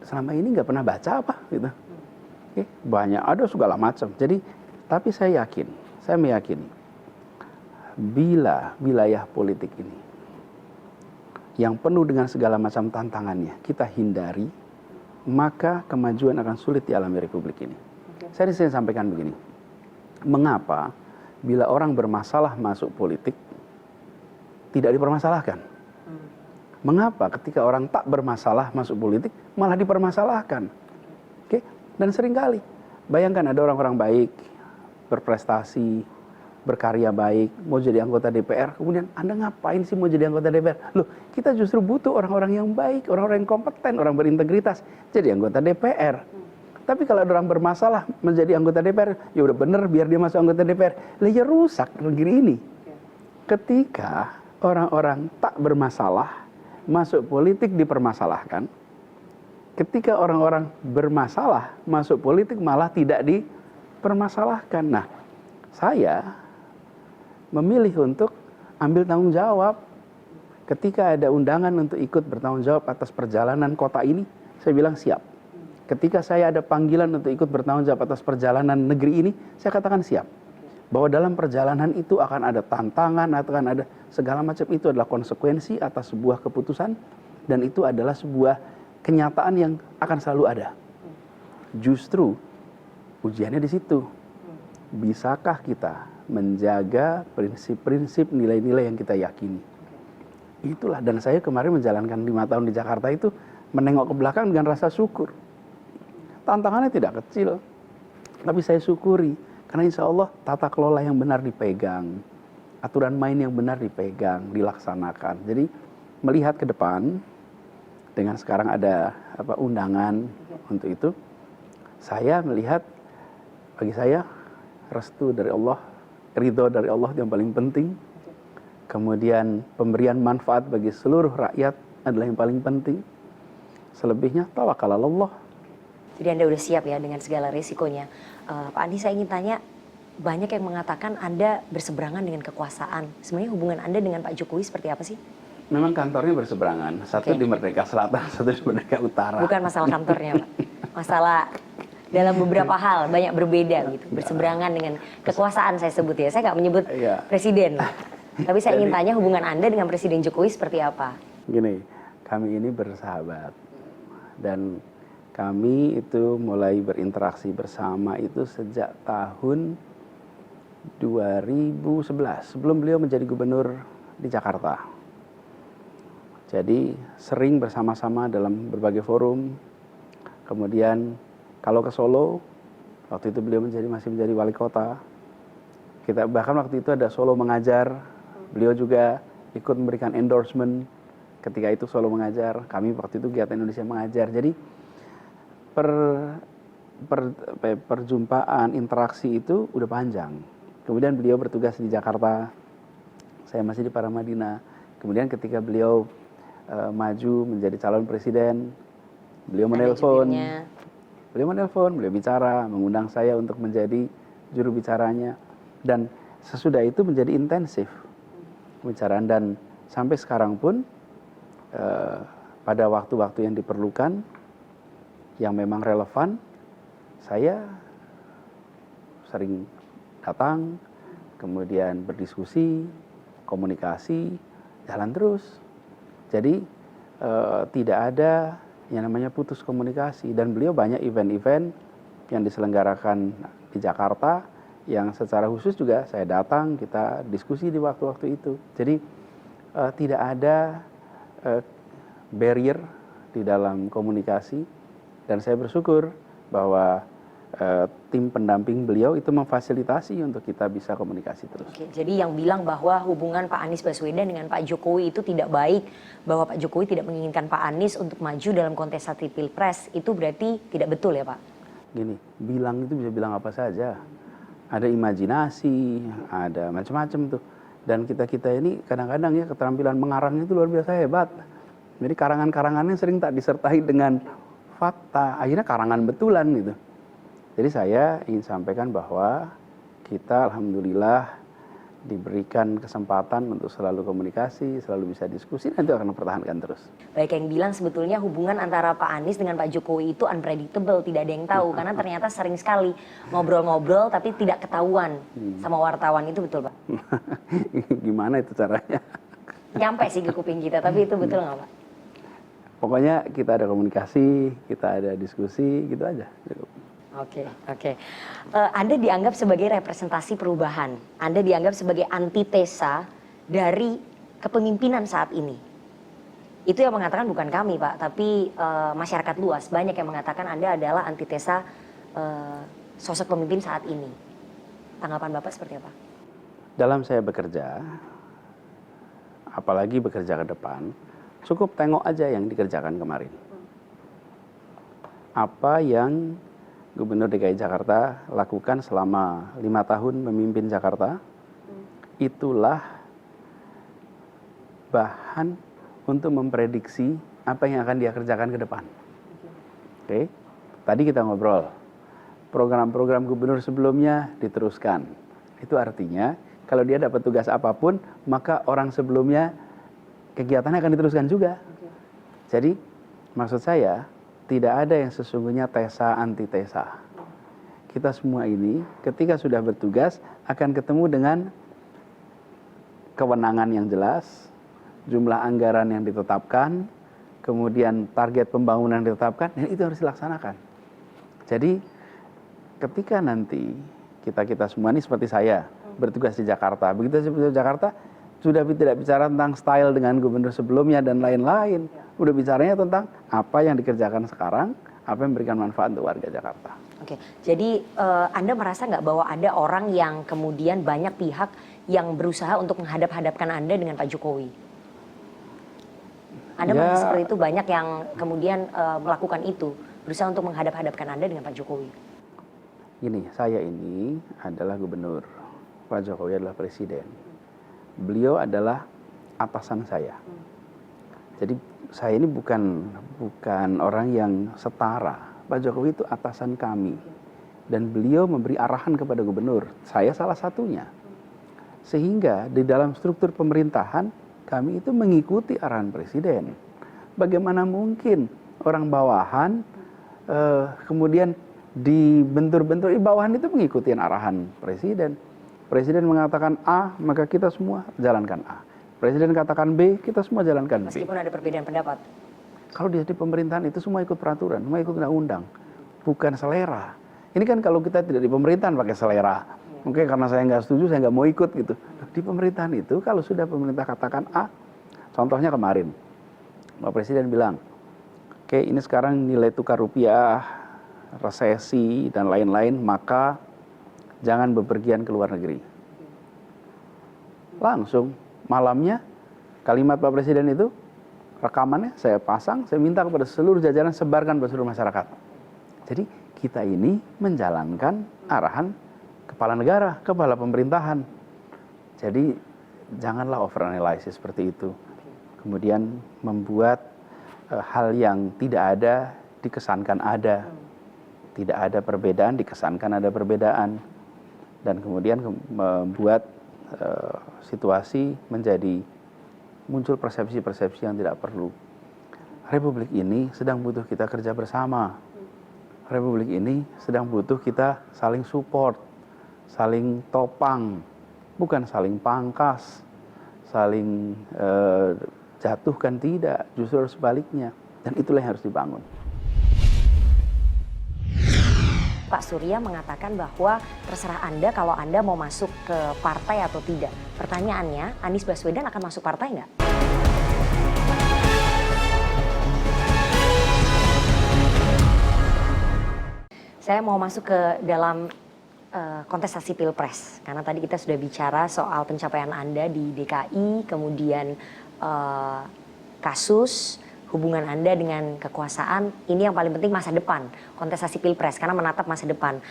C: Selama ini nggak pernah baca apa gitu. Oke, banyak, ada segala macam. Jadi, tapi saya meyakini bila wilayah politik ini yang penuh dengan segala macam tantangannya kita hindari, maka kemajuan akan sulit dialami Republik ini. Saya sampaikan begini, mengapa bila orang bermasalah masuk politik tidak dipermasalahkan? Mengapa ketika orang tak bermasalah masuk politik malah dipermasalahkan? Oke? Dan seringkali bayangkan ada orang-orang baik, berprestasi, berkarya baik, mau jadi anggota DPR, kemudian Anda ngapain sih mau jadi anggota DPR? Loh, kita justru butuh orang-orang yang baik, orang-orang yang kompeten, orang berintegritas jadi anggota DPR. Tapi kalau ada orang bermasalah menjadi anggota DPR, ya udah bener biar dia masuk anggota DPR. Lah ya rusak negeri ini. Ketika orang-orang tak bermasalah masuk politik dipermasalahkan, ketika orang-orang bermasalah masuk politik malah tidak dipermasalahkan. Nah, saya memilih untuk ambil tanggung jawab. Ketika ada undangan untuk ikut bertanggung jawab atas perjalanan kota ini, saya bilang siap. Ketika saya ada panggilan untuk ikut bertanggung jawab atas perjalanan negeri ini, saya katakan siap. Bahwa dalam perjalanan itu akan ada tantangan, akan ada segala macam, itu adalah konsekuensi atas sebuah keputusan, dan itu adalah sebuah kenyataan yang akan selalu ada. Justru ujiannya di situ. Bisakah kita menjaga prinsip-prinsip nilai-nilai yang kita yakini. Itulah, dan saya kemarin menjalankan 5 tahun di Jakarta itu menengok ke belakang dengan rasa syukur. Tantangannya tidak kecil, tapi saya syukuri. Karena insya Allah tata kelola yang benar dipegang, aturan main yang benar dipegang, dilaksanakan. Jadi melihat ke depan, dengan sekarang ada undangan untuk itu, saya melihat, bagi saya restu dari Allah, ridho dari Allah yang paling penting. Kemudian pemberian manfaat bagi seluruh rakyat adalah yang paling penting. Selebihnya tawakal Allah.
A: Jadi Anda udah siap ya dengan segala risikonya. Pak Andi, saya ingin tanya, banyak yang mengatakan Anda berseberangan dengan kekuasaan. Sebenarnya hubungan Anda dengan Pak Jokowi seperti apa sih?
C: Memang kantornya berseberangan, satu di Merdeka Selatan, satu di Merdeka Utara.
A: Bukan masalah kantornya, Pak. Masalah dalam beberapa hal banyak berbeda gitu. Berseberangan dengan kekuasaan saya sebut ya. Saya nggak menyebut presiden. Tapi saya ingin tanya hubungan Anda dengan Presiden Jokowi seperti apa?
C: Gini, kami ini bersahabat. Dan kami itu mulai berinteraksi bersama itu sejak tahun 2011. Sebelum beliau menjadi gubernur di Jakarta. Jadi sering bersama-sama dalam berbagai forum. Kemudian kalau ke Solo, waktu itu beliau masih menjadi wali kota. Kita bahkan waktu itu ada Solo Mengajar. Beliau juga ikut memberikan endorsement ketika itu Solo Mengajar. Kami waktu itu Kegiatan Indonesia Mengajar. Jadi perjumpaan, interaksi itu udah panjang. Kemudian beliau bertugas di Jakarta. Saya masih di Paramadina. Kemudian ketika beliau maju menjadi calon presiden, beliau menelpon. Beliau bicara, mengundang saya untuk menjadi juru bicaranya. Dan sesudah itu menjadi intensif pembicaraan, dan sampai sekarang pun pada waktu-waktu yang diperlukan, yang memang relevan, saya sering datang, kemudian berdiskusi, komunikasi, jalan terus. Jadi tidak ada yang namanya putus komunikasi, dan beliau banyak event-event yang diselenggarakan di Jakarta yang secara khusus juga saya datang, kita diskusi di waktu-waktu itu. Jadi tidak ada barrier di dalam komunikasi, dan saya bersyukur bahwa tim pendamping beliau itu memfasilitasi untuk kita bisa komunikasi terus.
A: Oke, jadi yang bilang bahwa hubungan Pak Anies Baswedan dengan Pak Jokowi itu tidak baik, bahwa Pak Jokowi tidak menginginkan Pak Anies untuk maju dalam kontestasi Pilpres, itu berarti tidak betul ya Pak?
C: Gini, bilang itu bisa bilang apa saja. Ada imajinasi, ada macam-macam tuh. Dan kita ini kadang-kadang ya keterampilan mengarang itu luar biasa hebat. Jadi karangan-karangannya sering tak disertai dengan fakta. Akhirnya karangan betulan gitu. Jadi saya ingin sampaikan bahwa kita alhamdulillah diberikan kesempatan untuk selalu komunikasi, selalu bisa diskusi, dan itu akan mempertahankan terus.
A: Baik, yang bilang sebetulnya hubungan antara Pak Anies dengan Pak Jokowi itu unpredictable, tidak ada yang tahu, karena ternyata sering sekali ngobrol-ngobrol tapi tidak ketahuan sama wartawan, itu betul Pak?
C: Gimana itu caranya?
A: Nyampe sih ke kuping kita, tapi itu betul nggak Pak?
C: Pokoknya kita ada komunikasi, kita ada diskusi, gitu aja.
A: Oke. Anda dianggap sebagai representasi perubahan. Anda dianggap sebagai antitesa dari kepemimpinan saat ini. Itu yang mengatakan bukan kami Pak, tapi masyarakat luas. Banyak yang mengatakan Anda adalah antitesa sosok pemimpin saat ini. Tanggapan Bapak seperti apa?
C: Dalam saya bekerja, apalagi bekerja ke depan, cukup tengok aja yang dikerjakan kemarin. Apa yang Gubernur DKI Jakarta lakukan selama 5 tahun memimpin Jakarta, itulah bahan untuk memprediksi apa yang akan dia kerjakan ke depan. Oke. Tadi kita ngobrol, program-program gubernur sebelumnya diteruskan. Itu artinya kalau dia dapat tugas apapun, maka orang sebelumnya kegiatannya akan diteruskan juga. Jadi maksud saya, tidak ada yang sesungguhnya tesa antitesa. Kita semua ini ketika sudah bertugas akan ketemu dengan kewenangan yang jelas, jumlah anggaran yang ditetapkan, kemudian target pembangunan yang ditetapkan, dan itu harus dilaksanakan. Jadi ketika nanti kita semua ini seperti saya, bertugas di Jakarta. Begitu saya di Jakarta, sudah tidak bicara tentang style dengan gubernur sebelumnya dan lain-lain. Udah bicaranya tentang apa yang dikerjakan sekarang, apa yang memberikan manfaat untuk warga Jakarta.
A: Oke, jadi Anda merasa nggak bahwa ada orang yang kemudian banyak pihak yang berusaha untuk menghadap-hadapkan Anda dengan Pak Jokowi? Anda merasa seperti itu, banyak yang kemudian melakukan itu, berusaha untuk menghadap-hadapkan Anda dengan Pak Jokowi?
C: Gini, saya ini adalah gubernur, Pak Jokowi adalah presiden. Beliau adalah atasan saya. Jadi saya ini bukan orang yang setara. Pak Jokowi itu atasan kami. Dan beliau memberi arahan kepada gubernur. Saya salah satunya. Sehingga di dalam struktur pemerintahan kami itu mengikuti arahan presiden. Bagaimana mungkin orang bawahan kemudian dibentur-bentur, bawahan itu mengikuti arahan presiden. Presiden mengatakan A, maka kita semua jalankan A. Presiden katakan B, kita semua jalankan B.
A: Meskipun ada perbedaan pendapat?
C: Kalau di pemerintahan itu semua ikut peraturan, semua ikut undang-undang. Bukan selera. Ini kan kalau kita tidak di pemerintahan pakai selera. Mungkin karena saya nggak setuju, saya nggak mau ikut gitu. Di pemerintahan itu, kalau sudah pemerintah katakan A, contohnya kemarin, Pak Presiden bilang, oke ini sekarang nilai tukar rupiah, resesi, dan lain-lain, maka jangan bepergian ke luar negeri. Langsung malamnya kalimat Pak Presiden itu, rekamannya saya pasang, saya minta kepada seluruh jajaran sebarkan ke seluruh masyarakat. Jadi kita ini menjalankan arahan kepala negara, kepala pemerintahan. Jadi janganlah overanalysis seperti itu. Kemudian membuat hal yang tidak ada dikesankan ada. Tidak ada perbedaan dikesankan ada perbedaan. Dan kemudian membuat situasi menjadi muncul persepsi-persepsi yang tidak perlu. Republik ini sedang butuh kita kerja bersama. Republik ini sedang butuh kita saling support, saling topang, bukan saling pangkas, saling jatuhkan, tidak, justru harus sebaliknya. Dan itulah yang harus dibangun.
A: Pak Surya mengatakan bahwa terserah Anda kalau Anda mau masuk ke partai atau tidak. Pertanyaannya, Anies Baswedan akan masuk partai nggak? Saya mau masuk ke dalam kontestasi Pilpres. Karena tadi kita sudah bicara soal pencapaian Anda di DKI, kemudian kasus, hubungan Anda dengan kekuasaan, ini yang paling penting masa depan, kontestasi Pilpres, karena menatap masa depan.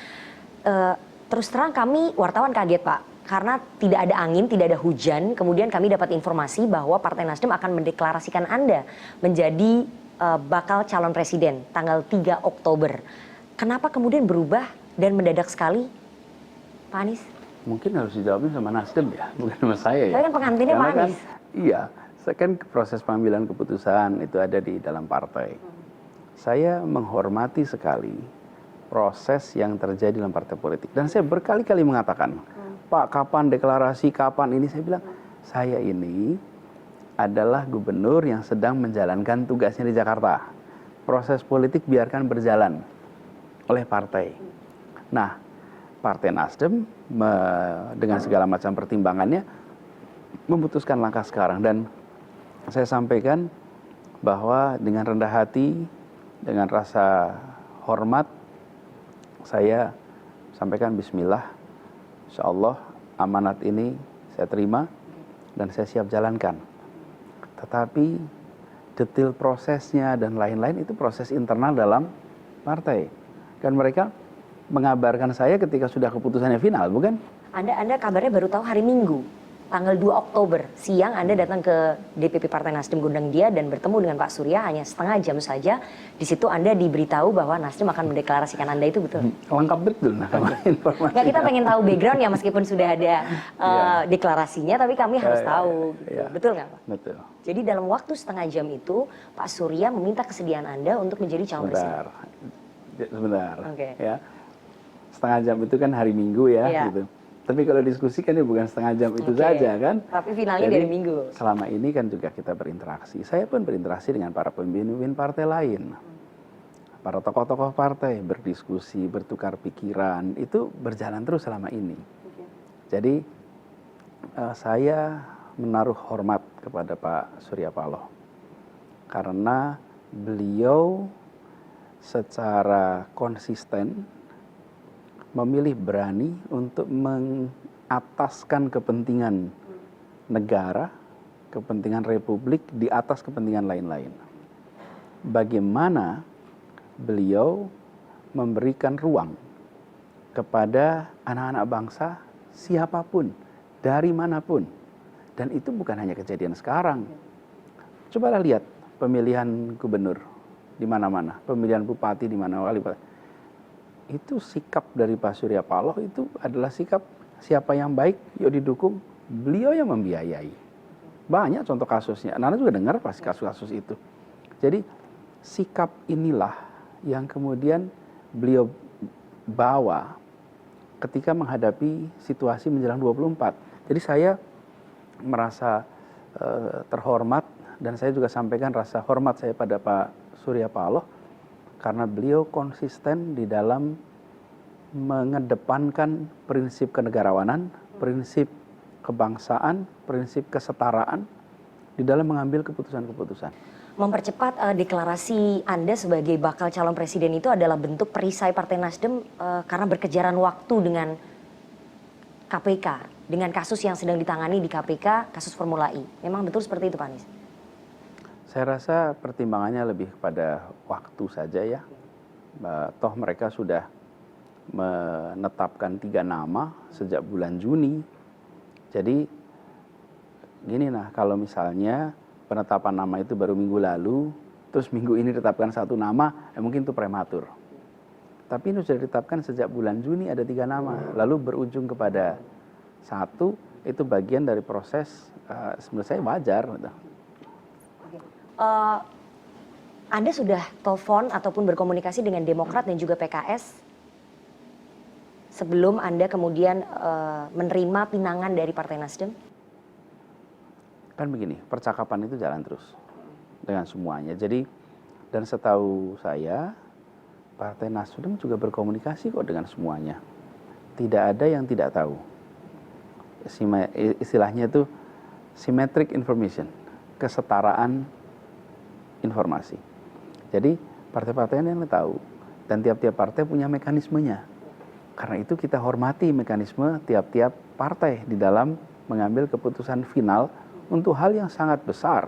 A: Terus terang kami wartawan kaget Pak, karena tidak ada angin, tidak ada hujan, kemudian kami dapat informasi bahwa Partai Nasdem akan mendeklarasikan Anda menjadi bakal calon presiden tanggal 3 Oktober. Kenapa kemudian berubah dan mendadak sekali, Pak Anies?
C: Mungkin harus dijawabnya sama Nasdem ya, bukan sama saya ya.
A: Saya kan pengantinnya Pak Anies.
C: Iya. Kan proses pengambilan keputusan itu ada di dalam partai. Saya menghormati sekali proses yang terjadi dalam partai politik. Dan saya berkali-kali mengatakan, Pak kapan deklarasi, kapan ini? Saya bilang, saya ini adalah gubernur yang sedang menjalankan tugasnya di Jakarta. Proses politik biarkan berjalan oleh partai. Nah, Partai Nasdem dengan segala macam pertimbangannya memutuskan langkah sekarang. Dan saya sampaikan bahwa dengan rendah hati, dengan rasa hormat, saya sampaikan bismillah, insya Allah amanat ini saya terima dan saya siap jalankan. Tetapi detail prosesnya dan lain-lain itu proses internal dalam partai. Kan mereka mengabarkan saya ketika sudah keputusannya final, bukan?
A: Anda kabarnya baru tahu hari Minggu. Tanggal 2 Oktober siang Anda datang ke DPP Partai Nasdem Gondang Dia dan bertemu dengan Pak Surya hanya setengah jam saja. Di situ Anda diberitahu bahwa Nasdem akan mendeklarasikan Anda, itu betul?
C: Lengkap betul informasi.
A: Nggak, kita pengen tahu background ya meskipun sudah ada deklarasinya, tapi kami harus tahu. Betul nggak Pak?
C: Betul.
A: Jadi dalam waktu setengah jam itu Pak Surya meminta kesediaan Anda untuk menjadi calon presiden.
C: Sebentar.
A: Okay.
C: Ya. Setengah jam itu kan hari Minggu ya, gitu. Tapi kalau diskusi kan ya bukan setengah jam itu saja kan.
A: Tapi finalnya dari Minggu.
C: Selama ini kan juga kita berinteraksi. Saya pun berinteraksi dengan para pemimpin partai lain. Para tokoh-tokoh partai berdiskusi, bertukar pikiran, itu berjalan terus selama ini. Jadi saya menaruh hormat kepada Pak Surya Paloh karena beliau secara konsisten memilih berani untuk mengataskan kepentingan negara, kepentingan republik di atas kepentingan lain-lain. Bagaimana beliau memberikan ruang kepada anak-anak bangsa siapapun, dari manapun. Dan itu bukan hanya kejadian sekarang. Cobalah lihat pemilihan gubernur di mana-mana, pemilihan bupati di mana-mana. Itu sikap dari Pak Surya Paloh itu adalah sikap siapa yang baik, yuk didukung, beliau yang membiayai. Banyak contoh kasusnya, Nana juga dengar pasti kasus-kasus itu. Jadi sikap inilah yang kemudian beliau bawa ketika menghadapi situasi menjelang 24. Jadi saya merasa terhormat dan saya juga sampaikan rasa hormat saya pada Pak Surya Paloh karena beliau konsisten di dalam mengedepankan prinsip kenegarawanan, prinsip kebangsaan, prinsip kesetaraan di dalam mengambil keputusan-keputusan.
A: Mempercepat deklarasi Anda sebagai bakal calon presiden itu adalah bentuk perisai Partai Nasdem karena berkejaran waktu dengan KPK, dengan kasus yang sedang ditangani di KPK, kasus Formula E. Memang betul seperti itu, Pak Anies?
C: Saya rasa pertimbangannya lebih kepada waktu saja ya. Toh mereka sudah menetapkan 3 nama sejak bulan Juni. Jadi gini nah, kalau misalnya penetapan nama itu baru minggu lalu, terus minggu ini ditetapkan 1 nama, mungkin itu prematur. Tapi ini sudah ditetapkan sejak bulan Juni ada 3 nama, lalu berujung kepada 1, itu bagian dari proses menurut saya wajar.
A: Anda sudah telepon ataupun berkomunikasi dengan Demokrat dan juga PKS sebelum Anda kemudian menerima pinangan dari Partai Nasdem?
C: Kan begini, percakapan itu jalan terus dengan semuanya. Jadi, dan setahu saya, Partai Nasdem juga berkomunikasi kok dengan semuanya. Tidak ada yang tidak tahu. Istilahnya itu symmetric information, kesetaraan informasi. Jadi, partai-partai yang tahu, dan tiap-tiap partai punya mekanismenya. Karena itu kita hormati mekanisme tiap-tiap partai di dalam mengambil keputusan final untuk hal yang sangat besar.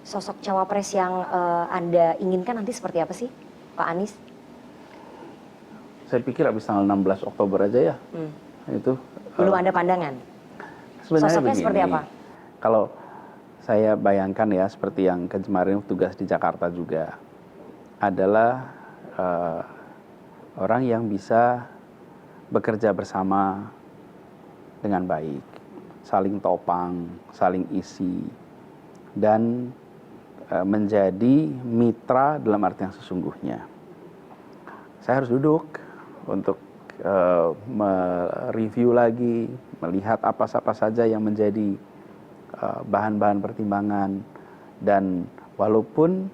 A: Sosok cawapres yang Anda inginkan nanti seperti apa sih, Pak Anies?
C: Saya pikir habis tanggal 16 Oktober aja ya. Itu
A: belum ada pandangan?
C: Sebenarnya
A: sosoknya
C: begini,
A: seperti apa?
C: Kalau saya bayangkan ya, seperti yang kemarin tugas di Jakarta juga, adalah orang yang bisa bekerja bersama dengan baik, saling topang, saling isi, dan menjadi mitra dalam arti yang sesungguhnya. Saya harus duduk untuk mereview lagi, melihat apa saja yang menjadi bahan-bahan pertimbangan, dan walaupun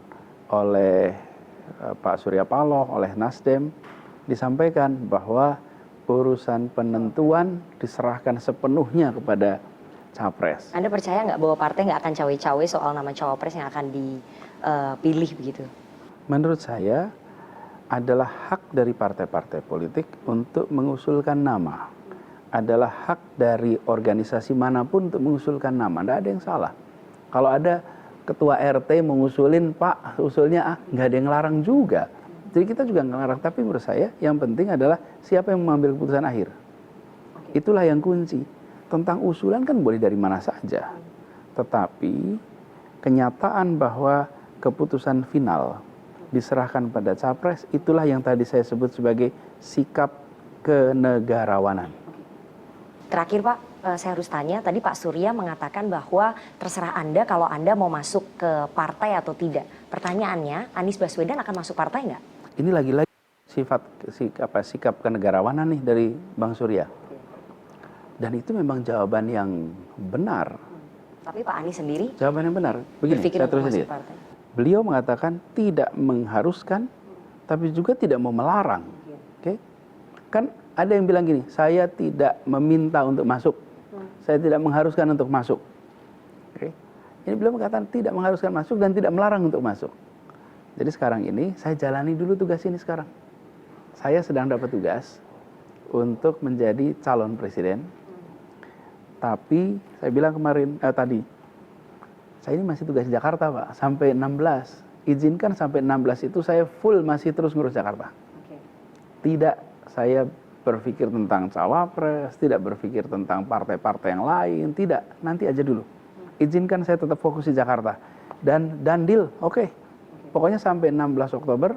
C: oleh Pak Surya Paloh, oleh Nasdem disampaikan bahwa urusan penentuan diserahkan sepenuhnya kepada capres.
A: Anda percaya nggak bahwa partai nggak akan cawe-cawe soal nama cawapres yang akan dipilih begitu?
C: Menurut saya adalah hak dari partai-partai politik untuk mengusulkan nama. Adalah hak dari organisasi manapun untuk mengusulkan nama. Tidak ada yang salah. Kalau ada ketua RT mengusulin, Pak, usulnya nggak ada yang larang juga. Jadi kita juga nggak larang. Tapi menurut saya yang penting adalah siapa yang mengambil keputusan akhir. Itulah yang kunci. Tentang usulan kan boleh dari mana saja. Tetapi kenyataan bahwa keputusan final diserahkan pada capres, itulah yang tadi saya sebut sebagai sikap kenegarawanan.
A: Terakhir Pak, saya harus tanya, tadi Pak Surya mengatakan bahwa terserah Anda kalau Anda mau masuk ke partai atau tidak. Pertanyaannya, Anies Baswedan akan masuk partai nggak?
C: Ini lagi-lagi sikap kenegarawanan nih dari Bang Surya. Dan itu memang jawaban yang benar.
A: Tapi Pak Anies sendiri?
C: Jawaban yang benar. Begini, saya terus lihat. Beliau mengatakan tidak mengharuskan, tapi juga tidak mau melarang. Oke? Kan Ada yang bilang gini, saya tidak meminta untuk masuk, saya tidak mengharuskan untuk masuk. Oke. Ini beliau mengatakan tidak mengharuskan masuk dan tidak melarang untuk masuk. Jadi sekarang ini saya jalani dulu tugas ini sekarang. Saya sedang dapat tugas untuk menjadi calon presiden. Tapi saya bilang kemarin tadi, saya ini masih tugas di Jakarta, Pak, sampai 16. Izinkan sampai 16 itu saya full masih terus ngurus Jakarta. Tidak saya berpikir tentang cawapres, tidak berpikir tentang partai-partai yang lain, tidak. Nanti aja dulu. Izinkan saya tetap fokus di Jakarta. Dan deal, oke. Pokoknya sampai 16 Oktober,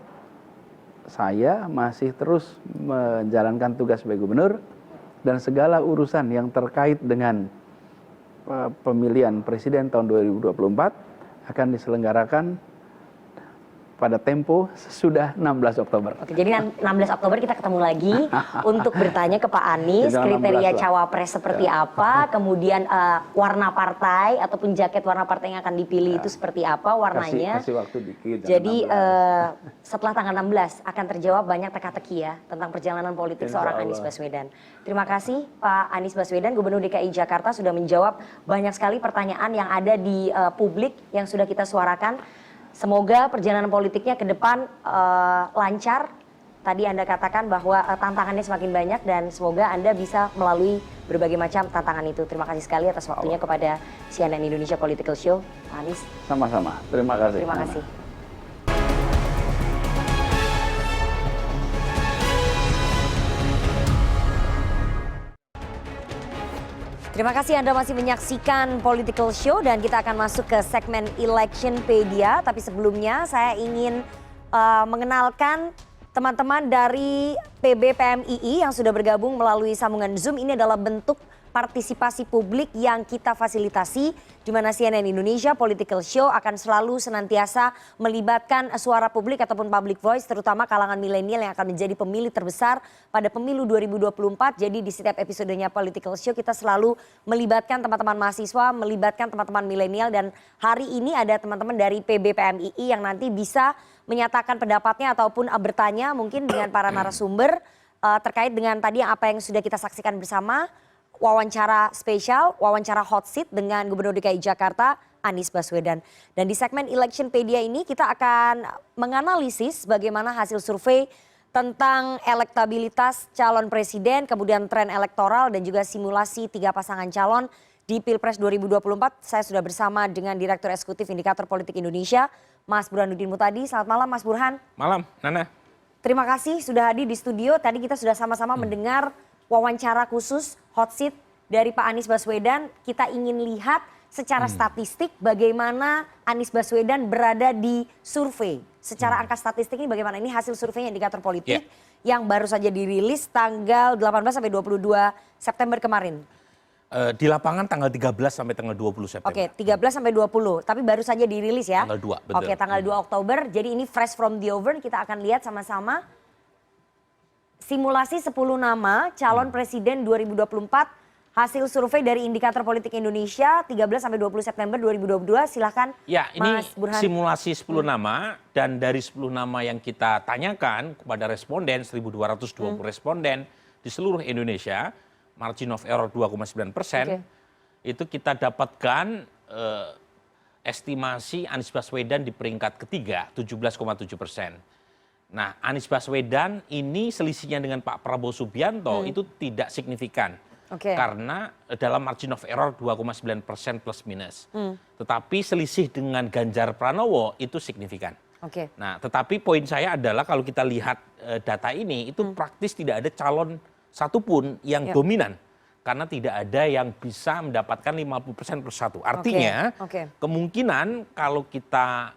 C: saya masih terus menjalankan tugas sebagai gubernur, dan segala urusan yang terkait dengan pemilihan presiden tahun 2024 akan diselenggarakan pada tempo sudah 16 Oktober.
A: Oke, jadi 16 Oktober kita ketemu lagi untuk bertanya ke Pak Anies kriteria cawapres seperti apa, kemudian warna partai ataupun jaket warna partai yang akan dipilih itu seperti apa warnanya.
C: Kasih waktu dikit.
A: Jadi setelah tanggal 16 akan terjawab banyak teka-teki ya tentang perjalanan politik seorang Anies Baswedan. Terima kasih Pak Anies Baswedan, Gubernur DKI Jakarta sudah menjawab banyak sekali pertanyaan yang ada di publik yang sudah kita suarakan. Semoga perjalanan politiknya ke depan lancar. Tadi Anda katakan bahwa tantangannya semakin banyak dan semoga Anda bisa melalui berbagai macam tantangan itu. Terima kasih sekali atas waktunya kepada CNN Indonesia Political Show, Pak Anies.
C: Sama-sama. Terima kasih.
A: Terima kasih. Terima kasih Anda masih menyaksikan Political Show dan kita akan masuk ke segmen Electionpedia. Tapi sebelumnya saya ingin mengenalkan teman-teman dari PB PMII yang sudah bergabung melalui sambungan Zoom. Ini adalah bentuk partisipasi publik yang kita fasilitasi, di mana CNN Indonesia Political Show akan selalu senantiasa melibatkan suara publik ataupun public voice, terutama kalangan milenial yang akan menjadi pemilih terbesar pada pemilu 2024. Jadi di setiap episodenya Political Show kita selalu melibatkan teman-teman mahasiswa, melibatkan teman-teman milenial, dan hari ini ada teman-teman dari PB PMII yang nanti bisa menyatakan pendapatnya ataupun bertanya mungkin dengan para narasumber terkait dengan tadi apa yang sudah kita saksikan bersama. Wawancara spesial, wawancara hot seat dengan Gubernur DKI Jakarta Anies Baswedan. Dan di segmen Electionpedia ini kita akan menganalisis bagaimana hasil survei tentang elektabilitas calon presiden, kemudian tren elektoral dan juga simulasi 3 pasangan calon di Pilpres 2024. Saya sudah bersama dengan Direktur Eksekutif Indikator Politik Indonesia, Mas Burhanuddin Muhtadi. Selamat malam Mas Burhan.
D: Malam, Nana.
A: Terima kasih sudah hadir di studio. Tadi kita sudah sama-sama mendengar wawancara khusus hot seat dari Pak Anies Baswedan. Kita ingin lihat secara statistik bagaimana Anies Baswedan berada di survei. Secara angka statistik ini bagaimana? Ini hasil surveinya Indikator Politik yang baru saja dirilis tanggal 18 sampai 22 September kemarin.
D: Di lapangan tanggal 13 sampai tanggal 20 September.
A: Oke, 13 sampai 20. Tapi baru saja dirilis ya.
D: Tanggal 2, betul.
A: Oke, tanggal 2 Oktober. Jadi ini fresh from the oven. Kita akan lihat sama-sama. Simulasi 10 nama calon presiden 2024, hasil survei dari Indikator Politik Indonesia 13 sampai 20 September 2022. Silahkan
D: Ya, ini
A: Mas Burhan.
D: simulasi 10 nama dan dari 10 nama yang kita tanyakan kepada responden, 1.220 responden di seluruh Indonesia, margin of error 2,9%, itu kita dapatkan estimasi Anies Baswedan di peringkat ketiga, 17,7%. Nah, Anies Baswedan ini selisihnya dengan Pak Prabowo Subianto itu tidak signifikan. Karena dalam margin of error 2,9% plus minus. Tetapi selisih dengan Ganjar Pranowo itu signifikan. Nah, tetapi poin saya adalah kalau kita lihat data ini itu praktis tidak ada calon satupun yang dominan. Karena tidak ada yang bisa mendapatkan 50% plus 1. Artinya kemungkinan kalau kita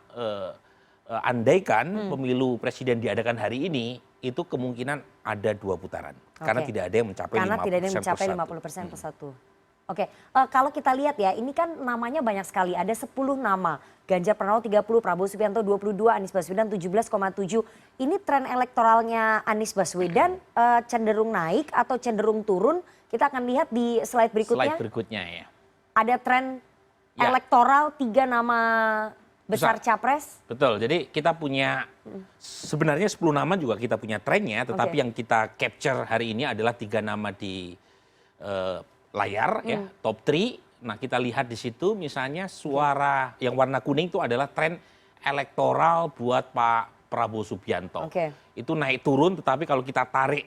D: andaikan pemilu presiden diadakan hari ini, itu kemungkinan ada 2 putaran. Karena tidak ada yang mencapai
A: 50% plus 1. Kalau kita lihat ya, ini kan namanya banyak sekali. Ada 10 nama. Ganjar Pranowo 30, Prabowo Subianto 22, Anies Baswedan 17,7. Ini tren elektoralnya Anies Baswedan cenderung naik atau cenderung turun? Kita akan lihat di slide berikutnya.
D: Slide berikutnya ya.
A: Ada tren elektoral 3 nama besar capres?
D: Betul, jadi kita punya sebenarnya 10 nama juga kita punya trennya, tetapi yang kita capture hari ini adalah 3 nama di layar, ya, top 3. Nah kita lihat di situ misalnya suara yang warna kuning itu adalah tren elektoral buat Pak Prabowo Subianto. Itu naik turun, tetapi kalau kita tarik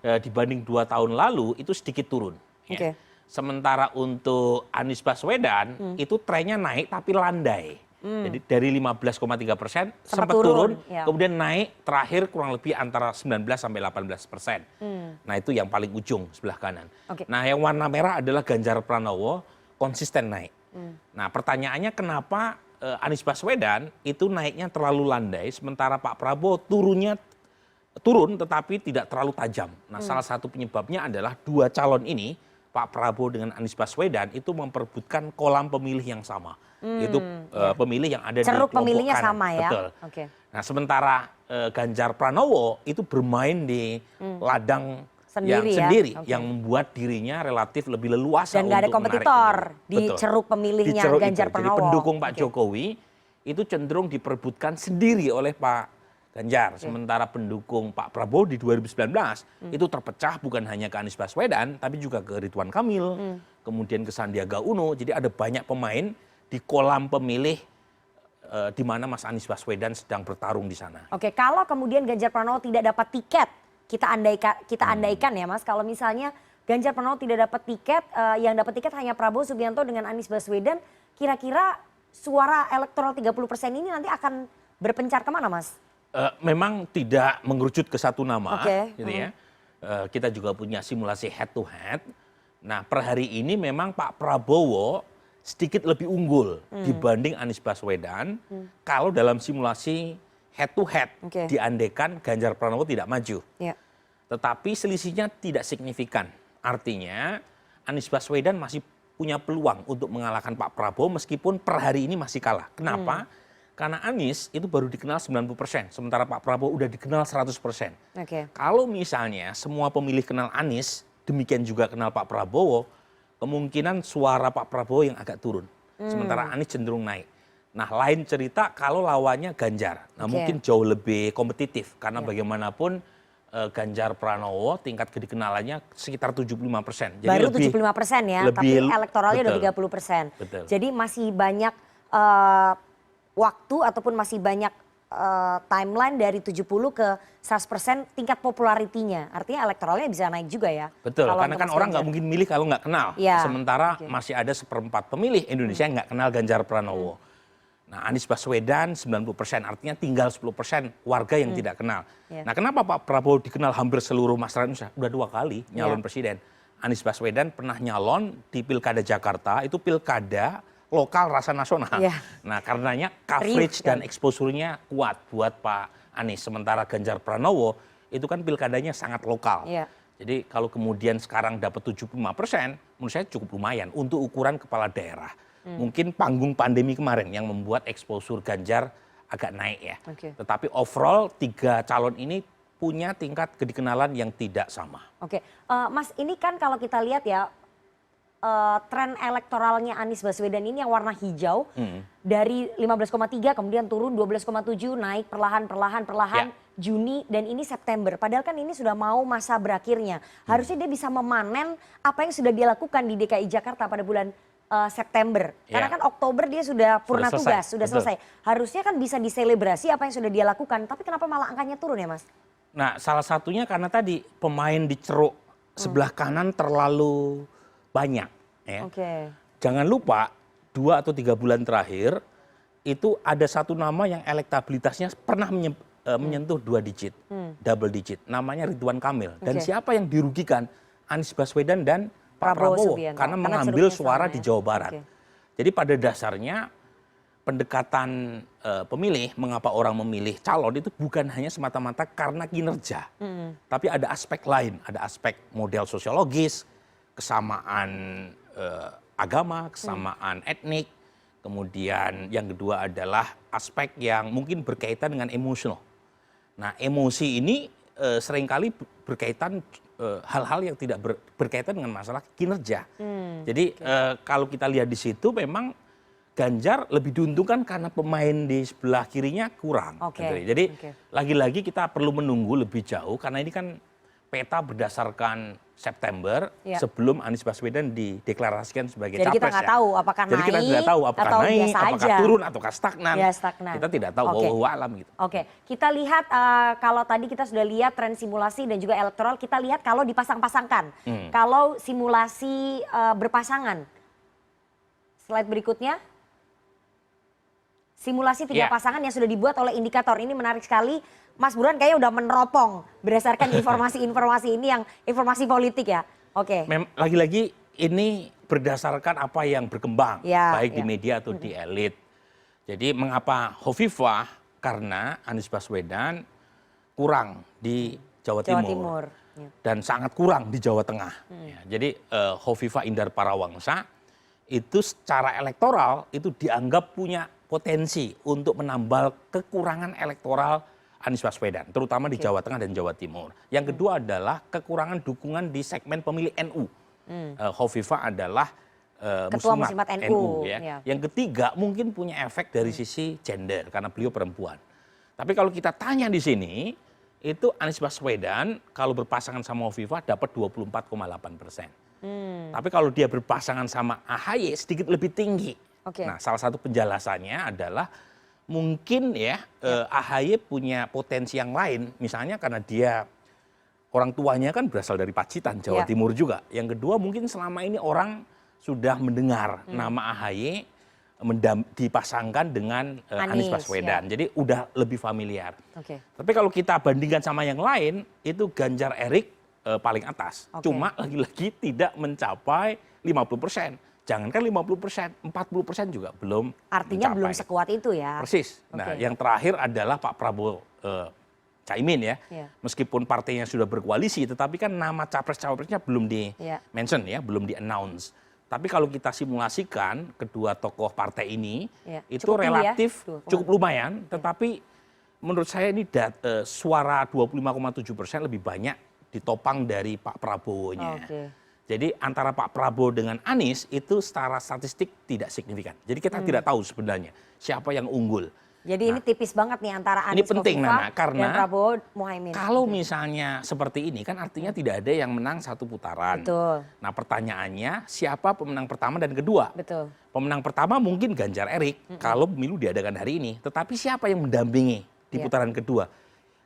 D: dibanding 2 tahun lalu itu sedikit turun. Ya. Sementara untuk Anies Baswedan itu trennya naik tapi landai. Jadi dari 15,3% sempat turun, kemudian naik terakhir kurang lebih antara 19 sampai 18%. Nah itu yang paling ujung sebelah kanan. Nah yang warna merah adalah Ganjar Pranowo, konsisten naik. Nah pertanyaannya kenapa Anies Baswedan itu naiknya terlalu landai, sementara Pak Prabowo turun tetapi tidak terlalu tajam. Nah salah satu penyebabnya adalah 2 calon ini, Pak Prabowo dengan Anies Baswedan itu memperebutkan kolam pemilih yang sama. Itu pemilih yang ada
A: ceruk
D: di kelompok
A: pemilihnya
D: kanan.
A: sama ya.
D: Betul. Nah sementara Ganjar Pranowo itu bermain di ladang sendiri yang membuat dirinya relatif lebih leluasa
A: dan nggak ada kompetitor di ceruk pemilihnya Ganjar Pranowo.
D: Jadi pendukung Pak Jokowi itu cenderung diperebutkan sendiri oleh Pak Ganjar. Sementara pendukung Pak Prabowo di 2019 itu terpecah bukan hanya ke Anies Baswedan tapi juga ke Ridwan Kamil, kemudian ke Sandiaga Uno. Jadi ada banyak pemain di kolam pemilih di mana Mas Anies Baswedan sedang bertarung di sana.
A: Kalau kemudian Ganjar Pranowo tidak dapat tiket, kita andaikan ya Mas, kalau misalnya Ganjar Pranowo tidak dapat tiket, yang dapat tiket hanya Prabowo Subianto dengan Anies Baswedan, kira-kira suara elektoral 30% ini nanti akan berpencar kemana Mas?
D: Memang tidak mengerucut ke satu nama, gitu ya. Kita juga punya simulasi head to head. Nah per hari ini memang Pak Prabowo sedikit lebih unggul dibanding Anies Baswedan kalau dalam simulasi head to head diandekan Ganjar Pranowo tidak maju. Tetapi selisihnya tidak signifikan. Artinya Anies Baswedan masih punya peluang untuk mengalahkan Pak Prabowo meskipun per hari ini masih kalah. Kenapa? Karena Anies itu baru dikenal 90%, sementara Pak Prabowo udah dikenal 100%. Kalau misalnya semua pemilih kenal Anies, demikian juga kenal Pak Prabowo, kemungkinan suara Pak Prabowo yang agak turun. Sementara Anies cenderung naik. Nah lain cerita kalau lawannya Ganjar. Nah mungkin jauh lebih kompetitif. Karena bagaimanapun Ganjar Pranowo tingkat kedikenalannya sekitar 75%. Jadi
A: baru 75% ya, tapi elektoralnya udah 30%. Jadi masih banyak waktu ataupun masih banyak timeline dari 70 ke 100% tingkat popularitinya. Artinya elektoralnya bisa naik juga ya.
D: Betul, karena kan orang nggak mungkin milih kalau nggak kenal. Sementara masih ada 1/4 pemilih Indonesia yang nggak kenal Ganjar Pranowo. Nah Anies Baswedan 90%, artinya tinggal 10% warga yang tidak kenal. Nah kenapa Pak Prabowo dikenal hampir seluruh masyarakat Indonesia? Udah 2 kali nyalon presiden. Anies Baswedan pernah nyalon di Pilkada Jakarta, itu pilkada lokal rasa nasional. Nah karenanya coverage dan exposure-nya kuat buat Pak Anies. Sementara Ganjar Pranowo itu kan pilkadanya sangat lokal. Jadi kalau kemudian sekarang dapat 75%, menurut saya cukup lumayan untuk ukuran kepala daerah. Mungkin panggung pandemi kemarin yang membuat exposure Ganjar agak naik ya. Tetapi overall 3 calon ini punya tingkat kedikenalan yang tidak sama.
A: Mas ini kan kalau kita lihat ya, tren elektoralnya Anies Baswedan ini yang warna hijau dari 15,3 kemudian turun 12,7 naik perlahan Juni dan ini September. Padahal kan ini sudah mau masa berakhirnya. Harusnya dia bisa memanen apa yang sudah dia lakukan di DKI Jakarta pada bulan September. Karena kan Oktober dia sudah purna tugas, sudah selesai. Harusnya kan bisa diselebrasi apa yang sudah dia lakukan. Tapi kenapa malah angkanya turun ya Mas?
D: Nah salah satunya karena tadi pemain di ceruk sebelah kanan terlalu banyak. Jangan lupa 2 atau 3 bulan terakhir itu ada satu nama yang elektabilitasnya pernah menyentuh 2 digit, double digit. Namanya Ridwan Kamil. Dan siapa yang dirugikan? Anies Baswedan dan Pak Prabowo. Karena mengambil suara di Jawa Barat. Jadi pada dasarnya pendekatan pemilih, mengapa orang memilih calon itu bukan hanya semata-mata karena kinerja. Tapi ada aspek lain, ada aspek model sosiologis, kesamaan agama, kesamaan etnik, kemudian yang kedua adalah aspek yang mungkin berkaitan dengan emosional. Nah emosi ini seringkali berkaitan hal-hal yang tidak berkaitan dengan masalah kinerja. Jadi kalau kita lihat di situ memang Ganjar lebih diuntungkan karena pemain di sebelah kirinya kurang. Jadi lagi-lagi kita perlu menunggu lebih jauh karena ini kan peta berdasarkan September sebelum Anies Baswedan dideklarasikan sebagai capres.
A: Jadi kita nggak tahu apakah
D: Jadi kita tidak tahu apakah
A: atau
D: naik,
A: biasa
D: apakah
A: aja.
D: turun, ataukah stagnan.
A: Stagnan.
D: Kita tidak tahu, wallahu alam gitu.
A: Kita lihat kalau tadi kita sudah lihat tren simulasi dan juga elektoral, kita lihat kalau dipasang-pasangkan. Kalau simulasi berpasangan. Slide berikutnya. Simulasi 3 pasangan yang sudah dibuat oleh indikator. Ini menarik sekali. Mas Burhan kayaknya udah meneropong berdasarkan informasi-informasi ini yang informasi politik ya. Lagi-lagi ini berdasarkan apa yang berkembang. Baik di media atau di elit. Jadi mengapa Hovifah? Karena Anies Baswedan kurang di Jawa Timur. Dan sangat kurang di Jawa Tengah. Jadi Hovifah Indar Parawangsa itu secara elektoral itu dianggap punya potensi untuk menambal kekurangan elektoral Anies Baswedan, terutama di Jawa Tengah dan Jawa Timur. Yang kedua adalah kekurangan dukungan di segmen pemilih NU. Hovifah adalah muslimat NU. Yang ketiga mungkin punya efek dari sisi gender karena beliau perempuan. Tapi kalau kita tanya di sini, itu Anies Baswedan kalau berpasangan sama Hovifah dapat 24,8%. Tapi kalau dia berpasangan sama AHY sedikit lebih tinggi. Nah, salah satu penjelasannya adalah mungkin AHY punya potensi yang lain, misalnya karena dia orang tuanya kan berasal dari Pacitan, Jawa Timur juga. Yang kedua mungkin selama ini orang sudah mendengar nama AHY dipasangkan dengan Anies Baswedan, jadi udah lebih familiar. Tapi kalau kita bandingkan sama yang lain, itu Ganjar Erik paling atas, cuma lagi-lagi tidak mencapai 50%. Jangankan 50%, 40% juga belum Artinya
D: mencapai.
A: belum sekuat itu ya.
D: Persis. Nah, yang terakhir adalah Pak Prabowo Caimin ya. Meskipun partainya sudah berkoalisi, tetapi kan nama capres-cawapresnya belum di-mention ya, belum di-announce. Tapi kalau kita simulasikan kedua tokoh partai ini, itu cukup relatif cukup lumayan, tetapi menurut saya ini suara 25,7% lebih banyak ditopang dari Pak Prabowo-nya. Jadi antara Pak Prabowo dengan Anies itu secara statistik tidak signifikan. Jadi kita tidak tahu sebenarnya siapa yang unggul.
A: Jadi ini tipis banget nih antara Anies Hovifah dan Prabowo Muhaimin.
D: Kalau misalnya seperti ini kan artinya tidak ada yang menang satu putaran. Nah pertanyaannya siapa pemenang pertama dan kedua? Pemenang pertama mungkin Ganjar Erik kalau pemilu diadakan hari ini. Tetapi siapa yang mendampingi di putaran kedua?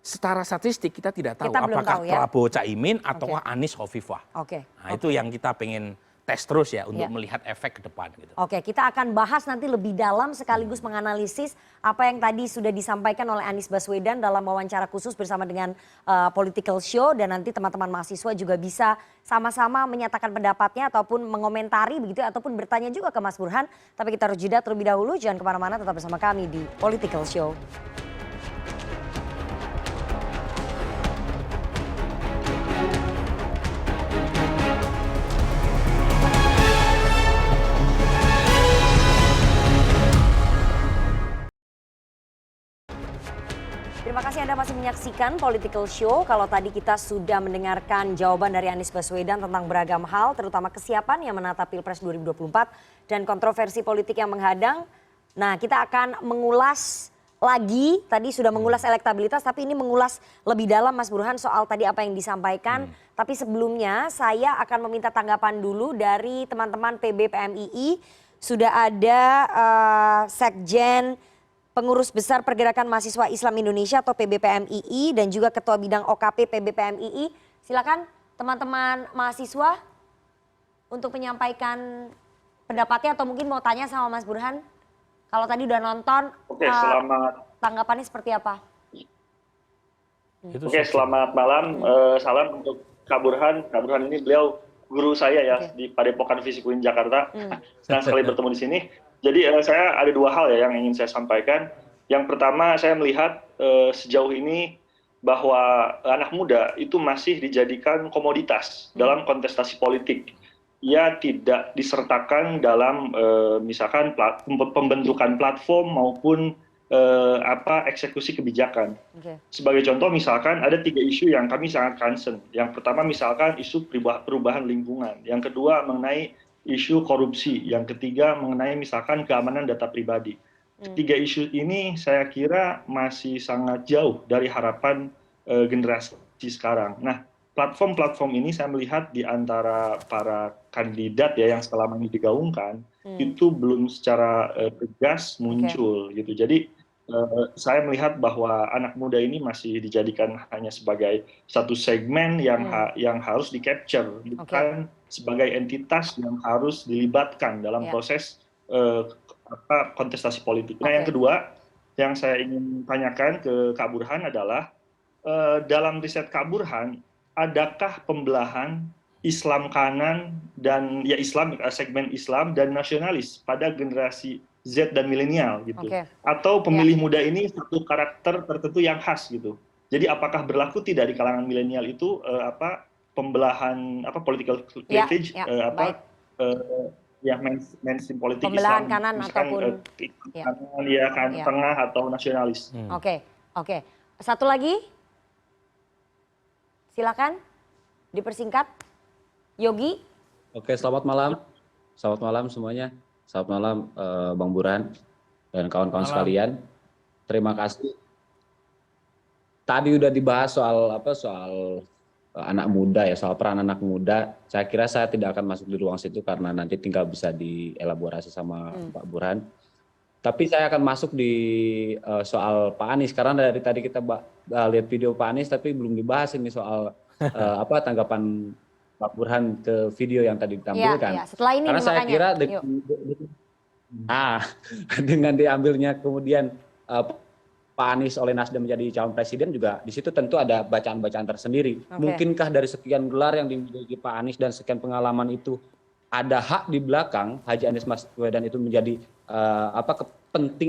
D: Secara statistik kita tidak tahu apakah Prabowo Caimin atau Anies Hovifah. Nah itu yang kita pengen tes terus ya untuk melihat efek ke depan. Gitu.
A: Kita akan bahas nanti lebih dalam sekaligus menganalisis apa yang tadi sudah disampaikan oleh Anies Baswedan dalam wawancara khusus bersama dengan Political Show, dan nanti teman-teman mahasiswa juga bisa sama-sama menyatakan pendapatnya ataupun mengomentari begitu ataupun bertanya juga ke Mas Burhan. Tapi kita harus jeda terlebih dahulu, jangan kemana-mana, tetap bersama kami di Political Show. Terima kasih Anda masih menyaksikan Political Show. Kalau tadi kita sudah mendengarkan jawaban dari Anies Baswedan tentang beragam hal, terutama kesiapan yang menatap Pilpres 2024 dan kontroversi politik yang menghadang. Nah, kita akan mengulas lagi, tadi sudah mengulas elektabilitas, tapi ini mengulas lebih dalam Mas Burhan soal tadi apa yang disampaikan. Tapi sebelumnya saya akan meminta tanggapan dulu dari teman-teman PB PMII. Sudah ada Sekjen Pengurus Besar Pergerakan Mahasiswa Islam Indonesia atau PBPMII dan juga Ketua Bidang OKP PBPMII. Silakan teman-teman mahasiswa untuk menyampaikan pendapatnya atau mungkin mau tanya sama Mas Burhan. Kalau tadi udah nonton,
E: selamat.
A: Tanggapannya seperti apa?
E: Selamat malam. Salam untuk Kak Burhan. Kak Burhan ini beliau guru saya ya di Padepokan Fisik UIN Jakarta. Senang sekali bertemu di sini. Jadi saya ada dua hal ya yang ingin saya sampaikan. Yang pertama saya melihat sejauh ini bahwa anak muda itu masih dijadikan komoditas dalam kontestasi politik. Ia tidak disertakan dalam misalkan pembentukan platform maupun eksekusi kebijakan. Sebagai contoh misalkan ada 3 isu yang kami sangat concern. Yang pertama misalkan isu perubahan lingkungan. Yang kedua mengenai isu korupsi, yang ketiga mengenai misalkan keamanan data pribadi. Ketiga isu ini saya kira masih sangat jauh dari harapan generasi sekarang. Nah, platform-platform ini saya melihat di antara para kandidat ya yang selama ini digaungkan itu belum secara tegas muncul gitu. Jadi saya melihat bahwa anak muda ini masih dijadikan hanya sebagai satu segmen yang harus di-capture, bukan sebagai entitas yang harus dilibatkan dalam proses kontestasi politik. Nah, yang kedua yang saya ingin tanyakan ke Kak Burhan adalah dalam riset Kak Burhan, adakah pembelahan Islam kanan dan ya Islam, segmen Islam dan nasionalis pada generasi Z dan milenial gitu, atau pemilih muda ini satu karakter tertentu yang khas gitu. Jadi apakah berlaku tidak di kalangan milenial itu pembelahan political cleavage mainstream politik
A: pembelahan
E: Islam,
A: kanan ataupun
E: kanan ya kan tengah atau nasionalis.
A: Oke. Satu lagi, silakan dipersingkat, Yogi.
F: Oke, selamat malam semuanya. Selamat malam Bang Burhan dan kawan-kawan sekalian. Terima kasih. Tadi udah dibahas soal anak muda ya, soal peran anak muda. Saya kira saya tidak akan masuk di ruang situ karena nanti tinggal bisa dielaborasi sama Pak Burhan. Tapi saya akan masuk di soal Pak Anies karena dari tadi kita lihat video Pak Anies tapi belum dibahas ini soal tanggapan Pak Burhan ke video yang tadi ditampilkan.
A: Setelah ini
F: karena saya kira dengan diambilnya kemudian Pak Anies oleh Nasdem menjadi calon presiden juga di situ tentu ada bacaan-bacaan tersendiri. Mungkinkah dari sekian gelar yang dimiliki Pak Anies dan sekian pengalaman itu ada hak di belakang Haji Anies Baswedan itu menjadi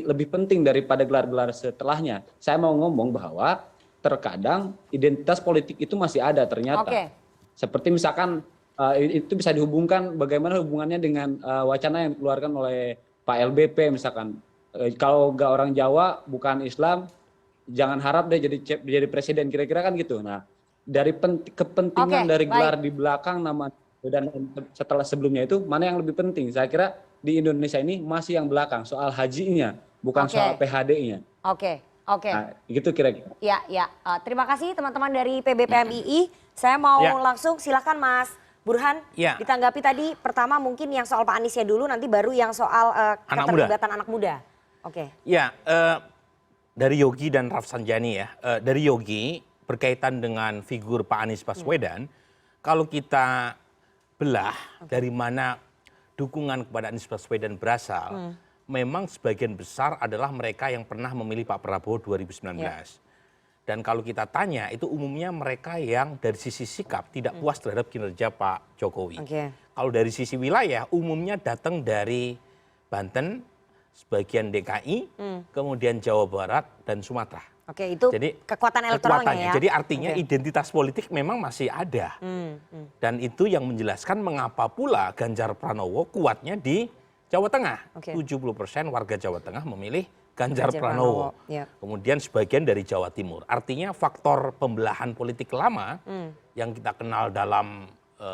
F: lebih penting daripada gelar-gelar setelahnya. Saya mau ngomong bahwa terkadang identitas politik itu masih ada ternyata. Seperti misalkan itu bisa dihubungkan bagaimana hubungannya dengan wacana yang dikeluarkan oleh Pak LBP misalkan. Kalau nggak orang Jawa bukan Islam, jangan harap deh jadi presiden, kira-kira kan gitu. Nah, dari kepentingan dari gelar di belakang nama dan setelah sebelumnya itu mana yang lebih penting? Saya kira di Indonesia ini masih yang belakang, soal hajinya, bukan soal PHD-nya.
A: Oke.
F: Nah, gitu kira-kira.
A: Ya. Terima kasih teman-teman dari PBPMII. Saya mau langsung silakan Mas Burhan ditanggapi tadi. Pertama mungkin yang soal Pak Aniesnya dulu, nanti baru yang soal keterlibatan anak muda.
D: Dari Yogi dan Rafsanjani ya. Dari Yogi berkaitan dengan figur Pak Anies Baswedan, kalau kita belah dari mana dukungan kepada Anies Baswedan berasal, memang sebagian besar adalah mereka yang pernah memilih Pak Prabowo 2019. Dan kalau kita tanya, itu umumnya mereka yang dari sisi sikap tidak puas terhadap kinerja Pak Jokowi. Kalau dari sisi wilayah, umumnya datang dari Banten, sebagian DKI, kemudian Jawa Barat dan Sumatera.
A: Itu jadi, kekuatan elektoralnya ya.
D: Jadi artinya identitas politik memang masih ada. Dan itu yang menjelaskan mengapa pula Ganjar Pranowo kuatnya di Jawa Tengah. 70% warga Jawa Tengah memilih Ganjar Pranowo. Kemudian sebagian dari Jawa Timur. Artinya faktor pembelahan politik lama yang kita kenal dalam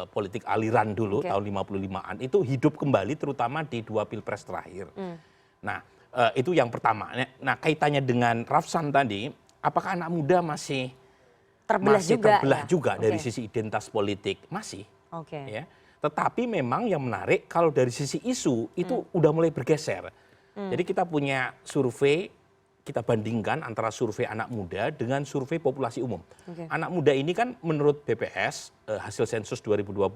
D: politik aliran dulu tahun 55-an itu hidup kembali terutama di 2 pilpres terakhir. Nah, itu yang pertama. Nah, kaitannya dengan Rafsan tadi, apakah anak muda masih terbelah juga dari sisi identitas politik? Masih. Ya. Tetapi memang yang menarik kalau dari sisi isu itu udah mulai bergeser. Jadi kita punya survei, kita bandingkan antara survei anak muda dengan survei populasi umum. Anak muda ini kan menurut BPS, hasil sensus 2020,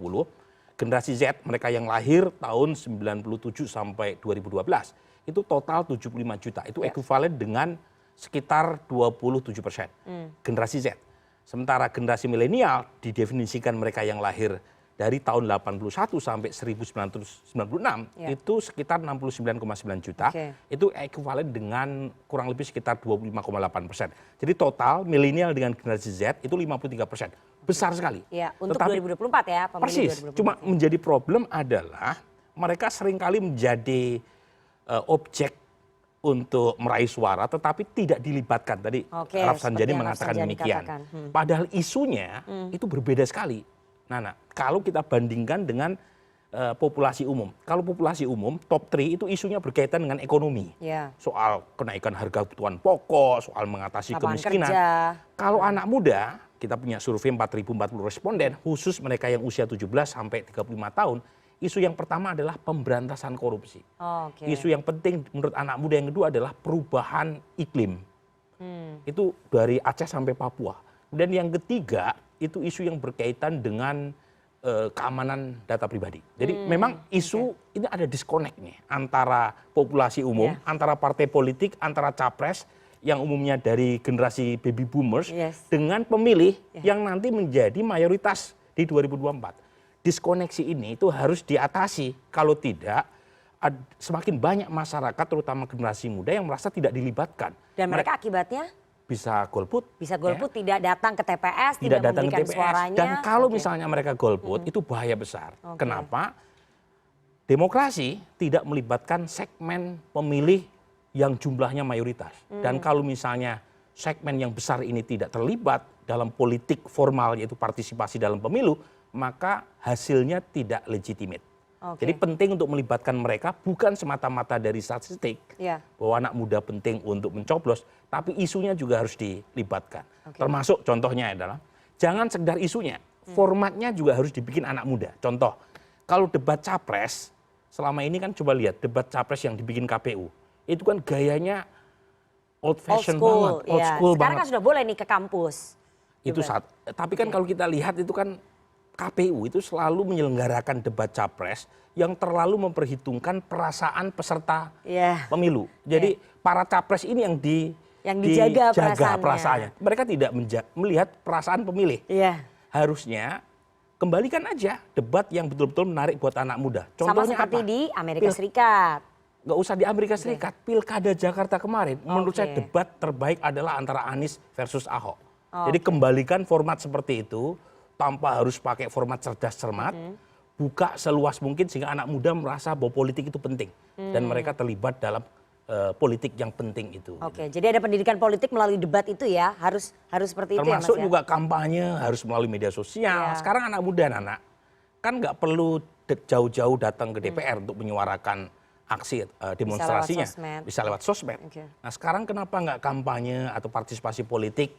D: generasi Z, mereka yang lahir tahun 97 sampai 2012, itu total 75 juta. Itu ekuivalen dengan sekitar 27%. Generasi Z. Sementara generasi milenial didefinisikan mereka yang lahir dari tahun 81 sampai 1996 itu sekitar 69,9 juta. Itu ekuivalen dengan kurang lebih sekitar 25,8%. Jadi total milenial dengan generasi Z itu 53%. Besar sekali.
A: Untuk 2024 ya.
D: Persis. 2024. Cuma menjadi problem adalah mereka seringkali menjadi objek untuk meraih suara tetapi tidak dilibatkan. Tadi Rafsanjani mengatakan demikian. Padahal isunya itu berbeda sekali. Nah, kalau kita bandingkan dengan populasi umum. Kalau populasi umum, top 3 itu isunya berkaitan dengan ekonomi. Soal kenaikan harga kebutuhan pokok, soal mengatasi kemiskinan. Kalau anak muda, kita punya survei 4.040 responden, khusus mereka yang usia 17 sampai 35 tahun, isu yang pertama adalah pemberantasan korupsi. Isu yang penting menurut anak muda yang kedua adalah perubahan iklim. Itu dari Aceh sampai Papua. Dan yang ketiga, itu isu yang berkaitan dengan keamanan data pribadi. Jadi memang isu ini ada disconnect nih antara populasi umum, antara partai politik, antara capres yang umumnya dari generasi baby boomers dengan pemilih yang nanti menjadi mayoritas di 2024. Diskoneksi ini itu harus diatasi, kalau tidak semakin banyak masyarakat terutama generasi muda yang merasa tidak dilibatkan.
A: Dan mereka akibatnya?
D: Bisa golput.
A: Bisa golput, tidak datang ke TPS, tidak memberikan suaranya.
D: Dan kalau misalnya mereka golput, itu bahaya besar. Kenapa? Demokrasi tidak melibatkan segmen pemilih yang jumlahnya mayoritas. Dan kalau misalnya segmen yang besar ini tidak terlibat dalam politik formal, yaitu partisipasi dalam pemilu, maka hasilnya tidak legitimate. Jadi penting untuk melibatkan mereka bukan semata-mata dari statistik bahwa anak muda penting untuk mencoblos, tapi isunya juga harus dilibatkan. Termasuk contohnya adalah jangan sekedar isunya, formatnya juga harus dibikin anak muda. Contoh, kalau debat capres, selama ini kan coba lihat debat capres yang dibikin KPU, itu kan gayanya old fashion banget, old school
A: Sekarang
D: banget.
A: kan sudah boleh nih ke kampus.
D: Itu tapi kan kalau kita lihat itu kan KPU itu selalu menyelenggarakan debat capres yang terlalu memperhitungkan perasaan peserta pemilu. Jadi para capres ini yang dijaga perasaannya. Mereka tidak melihat perasaan pemilih. Harusnya kembalikan aja debat yang betul-betul menarik buat anak muda. Contohnya
A: sama seperti di Amerika Serikat.
D: Nggak usah di Amerika Serikat. Pilkada Jakarta kemarin, menurut saya debat terbaik adalah antara Anies versus Ahok. Jadi kembalikan format seperti itu, tanpa harus pakai format cerdas cermat, buka seluas mungkin sehingga anak muda merasa bahwa politik itu penting dan mereka terlibat dalam politik yang penting itu.
A: Jadi ada pendidikan politik melalui debat itu ya, harus seperti itu ya Mas.
D: Termasuk juga kampanye harus melalui media sosial. Sekarang anak muda kan nggak perlu jauh-jauh datang ke DPR untuk menyuarakan aksi demonstrasinya, bisa lewat sosmed. Nah sekarang kenapa nggak kampanye atau partisipasi politik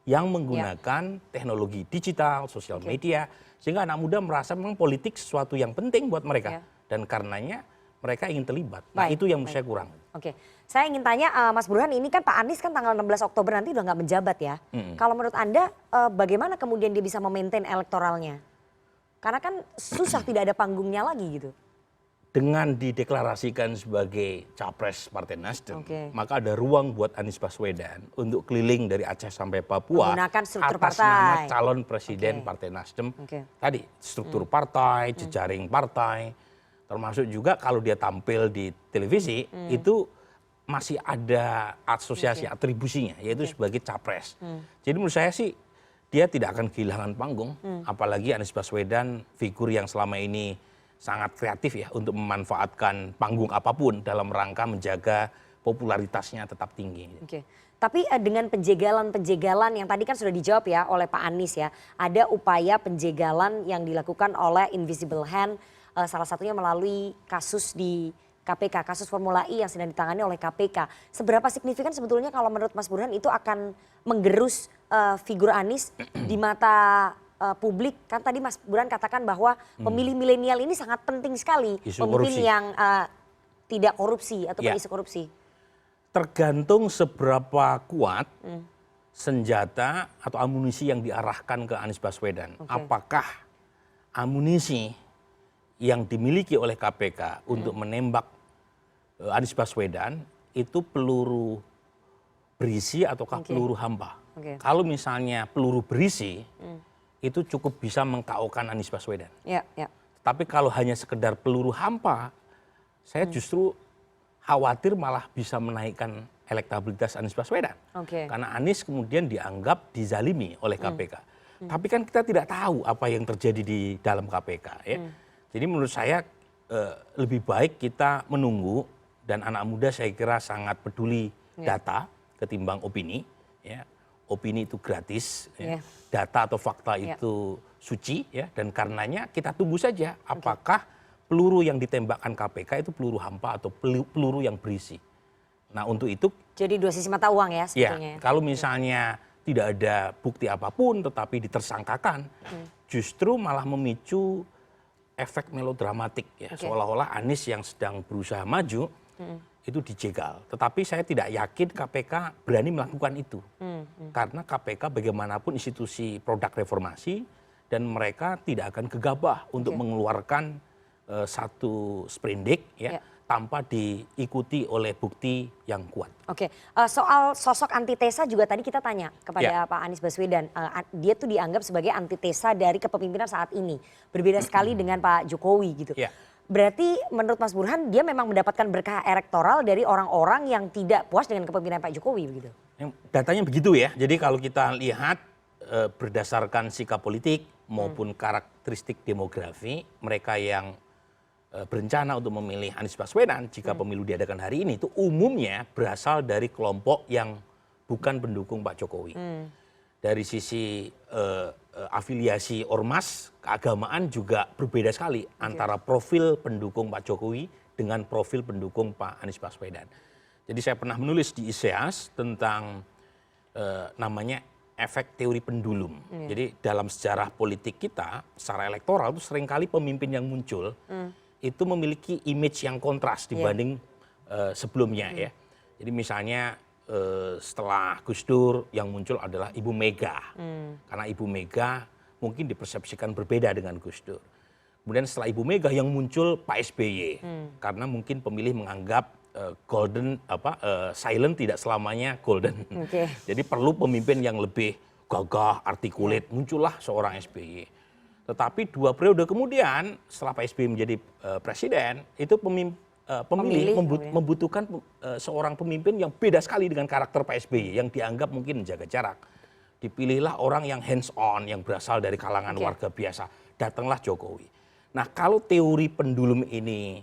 D: yang menggunakan teknologi digital, sosial media, sehingga anak muda merasa memang politik sesuatu yang penting buat mereka. Dan karenanya mereka ingin terlibat. Nah itu yang menurut saya kurang.
A: Saya ingin tanya Mas Burhan, ini kan Pak Anies kan tanggal 16 Oktober nanti udah nggak menjabat ya. Kalau menurut Anda bagaimana kemudian dia bisa memaintain elektoralnya? Karena kan susah, tidak ada panggungnya lagi gitu.
D: Dengan dideklarasikan sebagai capres Partai Nasdem, maka ada ruang buat Anies Baswedan untuk keliling dari Aceh sampai Papua atas nama calon presiden Partai Nasdem. Tadi struktur partai, jejaring partai, termasuk juga kalau dia tampil di televisi, itu masih ada asosiasi atribusinya, yaitu sebagai capres. Jadi menurut saya sih, dia tidak akan kehilangan panggung, apalagi Anies Baswedan, figur yang selama ini sangat kreatif ya untuk memanfaatkan panggung apapun dalam rangka menjaga popularitasnya tetap tinggi.
A: Tapi dengan penjegalan yang tadi kan sudah dijawab ya oleh Pak Anies ya, ada upaya penjegalan yang dilakukan oleh Invisible Hand, salah satunya melalui kasus di KPK, kasus Formula E yang sedang ditangani oleh KPK. Seberapa signifikan sebetulnya kalau menurut Mas Burhan itu akan menggerus figur Anies di mata publik? Kan tadi Mas Burhan katakan bahwa pemilih milenial ini sangat penting sekali, pemimpin yang tidak korupsi atau isu korupsi.
D: Tergantung seberapa kuat senjata atau amunisi yang diarahkan ke Anies Baswedan. Apakah amunisi yang dimiliki oleh KPK untuk menembak Anies Baswedan itu peluru berisi ataukah peluru hampa? Kalau misalnya peluru berisi, itu cukup bisa meng-KO-kan Anies Baswedan. Tapi kalau hanya sekedar peluru hampa, saya justru khawatir malah bisa menaikkan elektabilitas Anies Baswedan. Karena Anies kemudian dianggap dizalimi oleh KPK. Tapi kan kita tidak tahu apa yang terjadi di dalam KPK. Ya. Jadi menurut saya lebih baik kita menunggu, dan anak muda saya kira sangat peduli data ketimbang opini. Ya. Opini itu gratis, data atau fakta itu suci, ya, dan karenanya kita tunggu saja apakah peluru yang ditembakkan KPK itu peluru hampa atau peluru yang berisi. Nah untuk itu.
A: Jadi dua sisi mata uang ya sebetulnya.
D: Ya, kalau misalnya tidak ada bukti apapun tetapi ditersangkakan, justru malah memicu efek melodramatik ya. Seolah-olah Anies yang sedang berusaha maju itu dijegal. Tetapi saya tidak yakin KPK berani melakukan itu. Karena KPK bagaimanapun institusi produk reformasi dan mereka tidak akan gegabah untuk mengeluarkan satu sprindik ya. Tanpa diikuti oleh bukti yang kuat.
A: Oke, soal sosok antitesa juga tadi kita tanya kepada Pak Anies Baswedan. Dia tuh dianggap sebagai antitesa dari kepemimpinan saat ini. Berbeda sekali dengan Pak Jokowi gitu. Berarti menurut Mas Burhan dia memang mendapatkan berkah elektoral dari orang-orang yang tidak puas dengan kepemimpinan Pak Jokowi begitu?
D: Datanya begitu ya. Jadi kalau kita lihat berdasarkan sikap politik maupun karakteristik demografi, mereka yang berencana untuk memilih Anies Baswedan jika pemilu diadakan hari ini itu umumnya berasal dari kelompok yang bukan pendukung Pak Jokowi. Dari sisi afiliasi ormas, keagamaan juga berbeda sekali antara profil pendukung Pak Jokowi dengan profil pendukung Pak Anies Baswedan. Jadi saya pernah menulis di ISEAS tentang namanya efek teori pendulum. Jadi dalam sejarah politik kita secara elektoral itu seringkali pemimpin yang muncul itu memiliki image yang kontras dibanding sebelumnya ya. Jadi misalnya setelah Gus Dur yang muncul adalah Ibu Mega. Karena Ibu Mega mungkin dipersepsikan berbeda dengan Gus Dur. Kemudian setelah Ibu Mega yang muncul Pak SBY. Karena mungkin pemilih menganggap golden silent tidak selamanya golden. Jadi perlu pemimpin yang lebih gagah, artikulat. Muncullah seorang SBY. Tetapi 2 periode kemudian setelah Pak SBY menjadi presiden, itu pemilih membutuhkan seorang pemimpin yang beda sekali dengan karakter Pak SBY yang dianggap mungkin menjaga jarak. Dipilihlah orang yang hands on, yang berasal dari kalangan warga biasa. Datanglah Jokowi. Nah kalau teori pendulum ini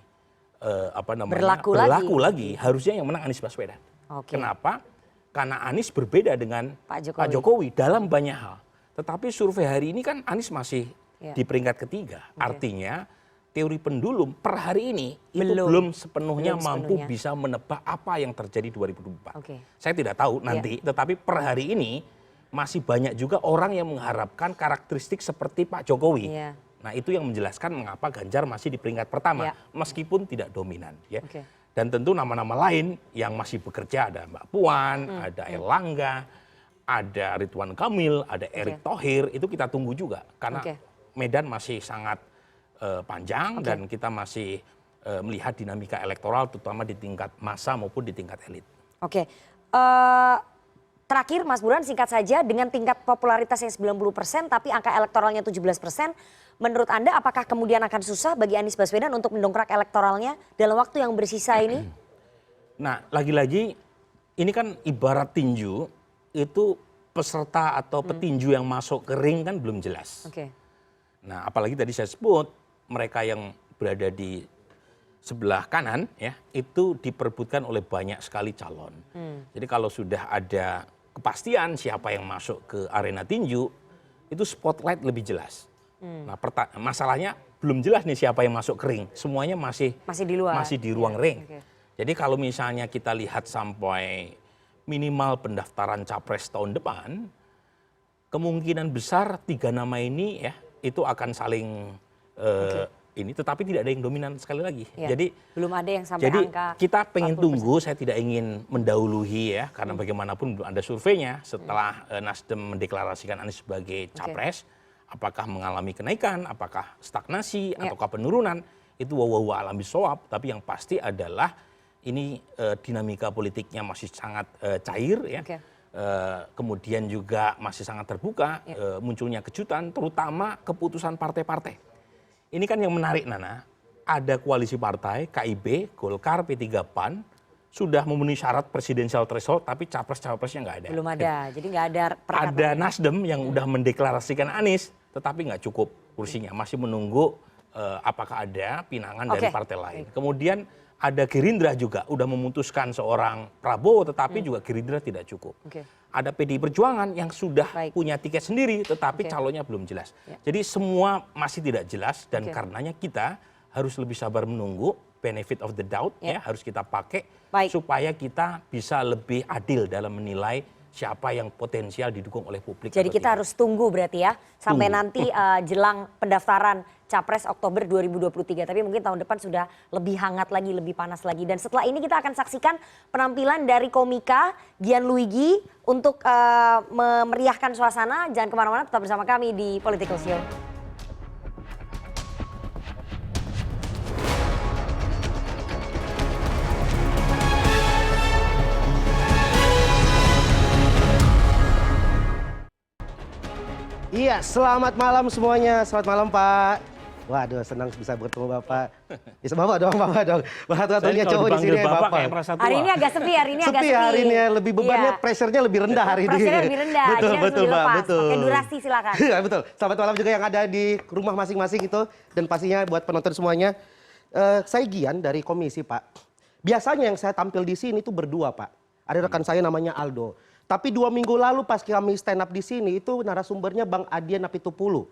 D: berlaku lagi, harusnya yang menang Anies Baswedan. Kenapa? Karena Anies berbeda dengan Pak Jokowi dalam banyak hal. Tetapi survei hari ini kan Anies masih di peringkat ketiga. Artinya teori pendulum per hari ini itu belum sepenuhnya mampu bisa menebak apa yang terjadi 2024. Saya tidak tahu nanti, tetapi per hari ini masih banyak juga orang yang mengharapkan karakteristik seperti Pak Jokowi. Nah itu yang menjelaskan mengapa Ganjar masih di peringkat pertama, meskipun tidak dominan. Ya. Dan tentu nama-nama lain yang masih bekerja ada Mbak Puan, ada Erlangga, ada Ridwan Kamil, ada Erick Thohir, itu kita tunggu juga. Karena medan masih sangat panjang dan kita masih melihat dinamika elektoral terutama di tingkat massa maupun di tingkat elit.
A: Terakhir Mas Burhan singkat saja, dengan tingkat popularitas yang 90% tapi angka elektoralnya 17%, menurut Anda apakah kemudian akan susah bagi Anies Baswedan untuk mendongkrak elektoralnya dalam waktu yang bersisa ini?
D: Nah lagi-lagi ini kan ibarat tinju, itu peserta atau petinju yang masuk ke ring kan belum jelas. Nah apalagi tadi saya sebut mereka yang berada di sebelah kanan ya itu diperebutkan oleh banyak sekali calon. Jadi kalau sudah ada kepastian siapa yang masuk ke arena tinju itu spotlight lebih jelas. Nah masalahnya belum jelas nih siapa yang masuk ke ring. Semuanya masih di ruang ring. Jadi kalau misalnya kita lihat sampai minimal pendaftaran capres tahun depan, kemungkinan besar 3 nama ini ya itu akan saling ini, tetapi tidak ada yang dominan sekali lagi. Jadi
A: belum ada yang sampai angka.
D: Kita pengen tunggu, saya tidak ingin mendahului ya, karena bagaimanapun belum ada surveinya setelah Nasdem mendeklarasikan Anies sebagai capres, apakah mengalami kenaikan, apakah stagnasi, ataukah penurunan, itu wawahu alam bisawab. Tapi yang pasti adalah ini dinamika politiknya masih sangat cair ya. Kemudian juga masih sangat terbuka, munculnya kejutan, terutama keputusan partai-partai. Ini kan yang menarik Nana, ada koalisi partai, KIB, Golkar, P3 PAN, sudah memenuhi syarat presidensial threshold, tapi capres-capresnya nggak ada.
A: Belum ada, jadi nggak ada.
D: Ada Nasdem yang udah mendeklarasikan Anies, tetapi nggak cukup kursinya, masih menunggu apakah ada pinangan dari partai lain. Kemudian ada Gerindra juga, udah memutuskan seorang Prabowo, tetapi juga Gerindra tidak cukup. Ada PDI Perjuangan yang sudah punya tiket sendiri, tetapi calonnya belum jelas. Jadi semua masih tidak jelas dan karenanya kita harus lebih sabar menunggu, benefit of the doubt ya harus kita pakai supaya kita bisa lebih adil dalam menilai siapa yang potensial didukung oleh publik.
A: Jadi kita harus tunggu berarti ya sampai nanti jelang pendaftaran Capres Oktober 2023. Tapi mungkin tahun depan sudah lebih hangat lagi, lebih panas lagi. Dan setelah ini kita akan saksikan penampilan dari komika Gianluigi untuk memeriahkan suasana. Jangan kemana-mana, tetap bersama kami di Political Show.
G: Iya, selamat malam semuanya. Selamat malam, Pak. Waduh, senang bisa bertemu Bapak. Bisa Bapak dong. Bapak-bapaknya cowok di sini ya, Bapak.
A: Hari ini agak sepi, hari ini
G: lebih bebannya, pressure-nya lebih rendah hari ini.
A: Pressure-nya lebih rendah,
G: betul, Pak. Betul.
A: Pakai durasi silakan.
G: Iya, betul. Selamat malam juga yang ada di rumah masing-masing itu. Dan pastinya buat penonton semuanya. Saya Gian dari komisi, Pak. Biasanya yang saya tampil di sini itu berdua, Pak. Ada rekan saya namanya Aldo. Tapi 2 minggu lalu pas kami stand up di sini itu narasumbernya Bang Adian Apitupulu.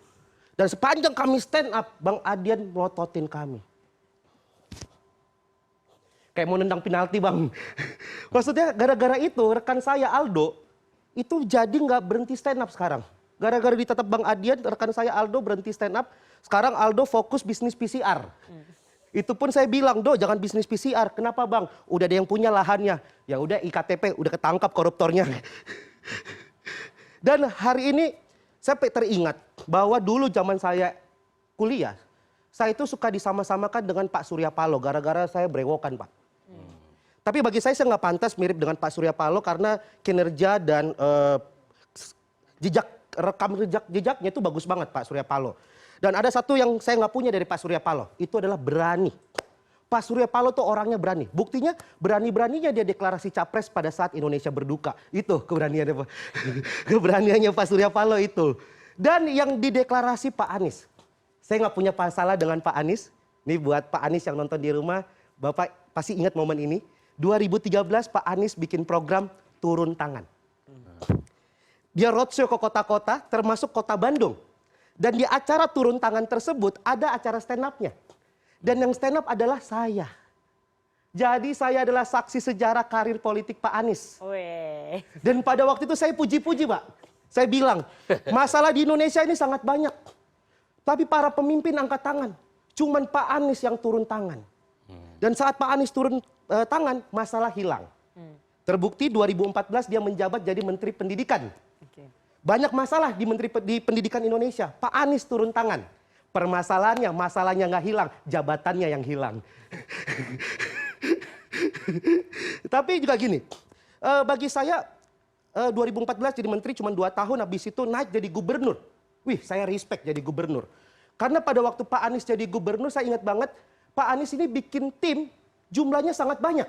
G: Dan sepanjang kami stand up, Bang Adian melototin kami. Kayak mau nendang penalti, Bang. Maksudnya gara-gara itu rekan saya Aldo itu jadi nggak berhenti stand up sekarang. Gara-gara ditetap Bang Adian, rekan saya Aldo berhenti stand up. Sekarang Aldo fokus bisnis PCR. Itu pun saya bilang, Do jangan bisnis PCR. Kenapa, Bang? Udah ada yang punya lahannya. Ya udah IKTP, udah ketangkap koruptornya. Dan hari ini saya teringat bahwa dulu zaman saya kuliah, saya itu suka disama-samakan dengan Pak Surya Paloh gara-gara saya brewokan, Pak. Tapi bagi saya nggak pantas mirip dengan Pak Surya Paloh karena kinerja dan jejaknya itu bagus banget Pak Surya Paloh. Dan ada satu yang saya nggak punya dari Pak Surya Paloh, itu adalah berani. Pak Surya Paloh tuh orangnya berani. Buktinya berani-beraninya dia deklarasi capres pada saat Indonesia berduka. Itu keberaniannya Pak. Keberaniannya Pak Surya Paloh itu. Dan yang dideklarasi Pak Anies. Saya nggak punya masalah dengan Pak Anies. Nih buat Pak Anies yang nonton di rumah, Bapak pasti ingat momen ini. 2013 Pak Anies bikin program turun tangan. Dia roadshow ke kota-kota, termasuk kota Bandung. Dan di acara turun tangan tersebut ada acara stand up-nya. Dan yang stand up adalah saya. Jadi saya adalah saksi sejarah karir politik Pak Anies. Dan pada waktu itu saya puji-puji, Pak. Saya bilang, masalah di Indonesia ini sangat banyak. Tapi para pemimpin angkat tangan. Cuman Pak Anies yang turun tangan. Dan saat Pak Anies turun tangan, masalah hilang. Terbukti 2014 dia menjabat jadi Menteri Pendidikan. Banyak masalah di pendidikan Indonesia. Pak Anies turun tangan. Permasalahannya, masalahnya nggak hilang, jabatannya yang hilang. Tapi juga gini, bagi saya 2014 jadi menteri cuma 2 tahun, habis itu naik jadi gubernur. Wih, saya respect jadi gubernur. Karena pada waktu Pak Anies jadi gubernur, saya ingat banget, Pak Anies ini bikin tim jumlahnya sangat banyak.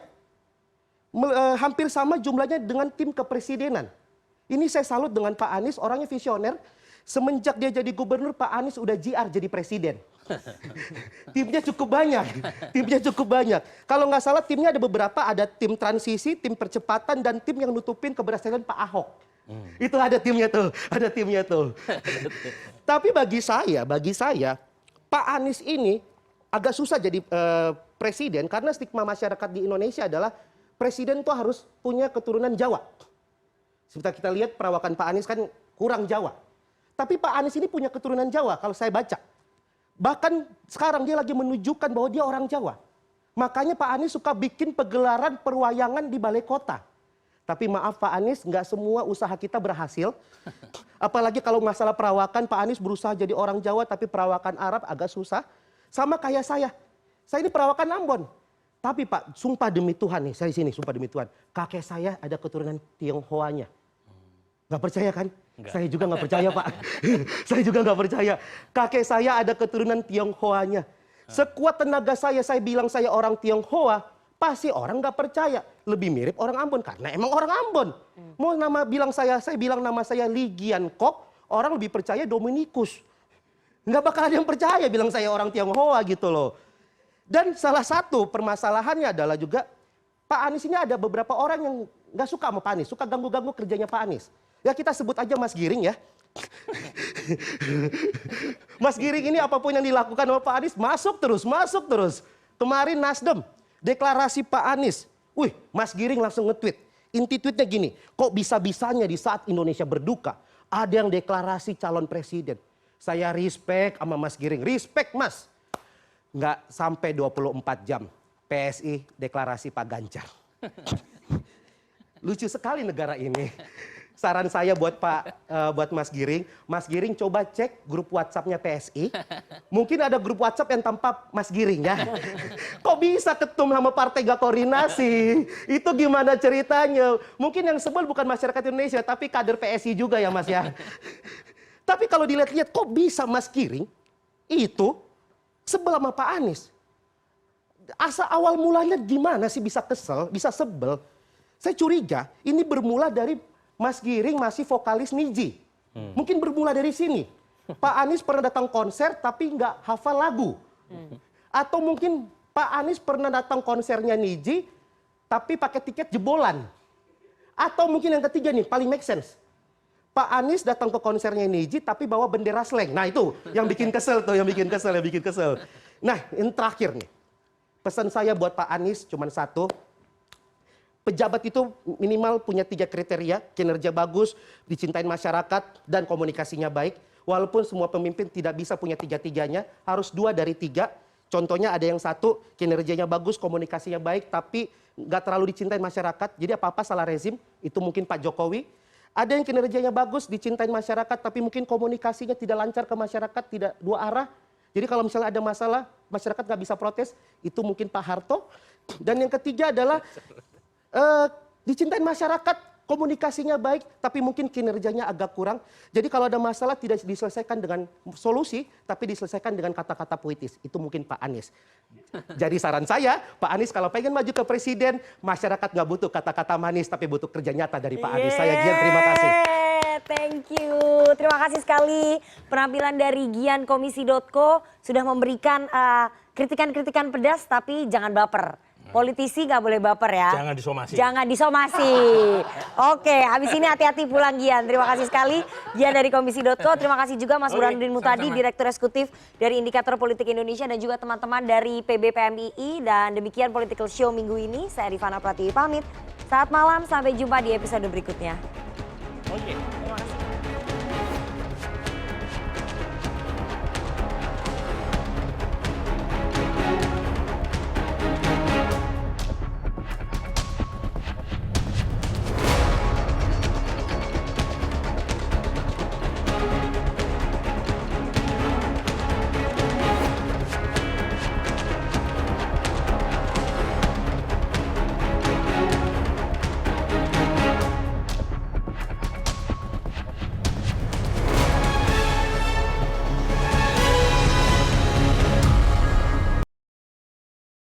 G: Hampir sama jumlahnya dengan tim kepresidenan. Ini saya salut dengan Pak Anies, orangnya visioner. Semenjak dia jadi gubernur, Pak Anies udah JR jadi presiden. Timnya cukup banyak. Kalau nggak salah timnya ada beberapa, ada tim transisi, tim percepatan, dan tim yang nutupin keberhasilan Pak Ahok. Itu ada timnya tuh. Tapi bagi saya, Pak Anies ini agak susah jadi presiden karena stigma masyarakat di Indonesia adalah presiden tuh harus punya keturunan Jawa. Seperti kita lihat perawakan Pak Anies kan kurang Jawa. Tapi Pak Anies ini punya keturunan Jawa kalau saya baca. Bahkan sekarang dia lagi menunjukkan bahwa dia orang Jawa. Makanya Pak Anies suka bikin pegelaran perwayangan di balai kota. Tapi maaf Pak Anies, nggak semua usaha kita berhasil. Apalagi kalau masalah perawakan, Pak Anies berusaha jadi orang Jawa tapi perawakan Arab agak susah. Sama kayak saya. Saya ini perawakan Ambon. Tapi Pak, sumpah demi Tuhan nih, saya di sini sumpah demi Tuhan. Kakek saya ada keturunan Tionghoanya. Nggak percaya kan? Enggak. Saya juga nggak percaya Pak. Saya juga nggak percaya. Kakek saya ada keturunan Tionghoanya. Sekuat tenaga saya bilang saya orang Tionghoa, pasti orang nggak percaya. Lebih mirip orang Ambon karena emang orang Ambon. Mau saya bilang nama saya Lee Gian Kok, orang lebih percaya Dominikus. Nggak bakal ada yang percaya bilang saya orang Tionghoa gitu loh. Dan salah satu permasalahannya adalah juga Pak Anies ini ada beberapa orang yang nggak suka sama Pak Anies, suka ganggu-ganggu kerjanya Pak Anies. Ya kita sebut aja Mas Giring ya. Mas Giring ini apapun yang dilakukan oleh Pak Anies masuk terus, masuk terus. Kemarin Nasdem deklarasi Pak Anies. Wih, Mas Giring langsung nge-tweet. Inti tweetnya gini, kok bisa-bisanya di saat Indonesia berduka ada yang deklarasi calon presiden. Saya respect sama Mas Giring, respect Mas. Nggak sampai 24 jam PSI deklarasi Pak Ganjar. Lucu sekali negara ini. Saran saya buat buat Mas Giring coba cek grup WhatsApp-nya PSI. Mungkin ada grup WhatsApp yang tanpa Mas Giring ya. Kok bisa ketum sama partai gak koordinasi? Itu gimana ceritanya? Mungkin yang sebel bukan masyarakat Indonesia, tapi kader PSI juga ya Mas ya. Tapi kalau dilihat-lihat kok bisa Mas Giring itu sebel sama Pak Anies? Asa awal mulanya gimana sih bisa kesel, bisa sebel? Saya curiga ini bermula dari Mas Giring masih vokalis Niji. Mungkin bermula dari sini. Pak Anies pernah datang konser tapi nggak hafal lagu. Atau mungkin Pak Anies pernah datang konsernya Niji tapi pakai tiket jebolan. Atau mungkin yang ketiga nih, paling make sense. Pak Anies datang ke konsernya Niji tapi bawa bendera slang. Nah itu yang bikin kesel tuh, yang bikin kesel. Nah yang terakhir nih. Pesan saya buat Pak Anies cuma satu. Pejabat itu minimal punya 3 kriteria, kinerja bagus, dicintain masyarakat, dan komunikasinya baik. Walaupun semua pemimpin tidak bisa punya 3-tiganya, harus 2 dari 3. Contohnya ada yang 1, kinerjanya bagus, komunikasinya baik, tapi nggak terlalu dicintai masyarakat. Jadi apa-apa salah rezim, itu mungkin Pak Jokowi. Ada yang kinerjanya bagus, dicintai masyarakat, tapi mungkin komunikasinya tidak lancar ke masyarakat, tidak 2 arah. Jadi kalau misalnya ada masalah, masyarakat nggak bisa protes, itu mungkin Pak Harto. Dan yang ketiga adalah dicintain masyarakat, komunikasinya baik, tapi mungkin kinerjanya agak kurang. Jadi kalau ada masalah tidak diselesaikan dengan solusi, tapi diselesaikan dengan kata-kata puitis. Itu mungkin Pak Anies. Jadi saran saya, Pak Anies kalau pengen maju ke presiden, masyarakat nggak butuh kata-kata manis, tapi butuh kerja nyata dari Pak Anies. Saya Gian, terima kasih.
A: Thank you. Terima kasih sekali penampilan dari Gian Komisi.co sudah memberikan kritikan-kritikan pedas, tapi jangan baper. Politisi nggak boleh baper ya.
D: Jangan disomasi.
A: Jangan disomasi. Oke, habis ini hati-hati pulang Gian. Terima kasih sekali Gian dari Komisi.co. Terima kasih juga Mas Burhanuddin Muhtadi, Direktur Eksekutif dari Indikator Politik Indonesia, dan juga teman-teman dari PBPMII. Dan demikian Political Show minggu ini. Saya Rifana Pratiwi pamit. Selamat malam, sampai jumpa di episode berikutnya.
D: Oke.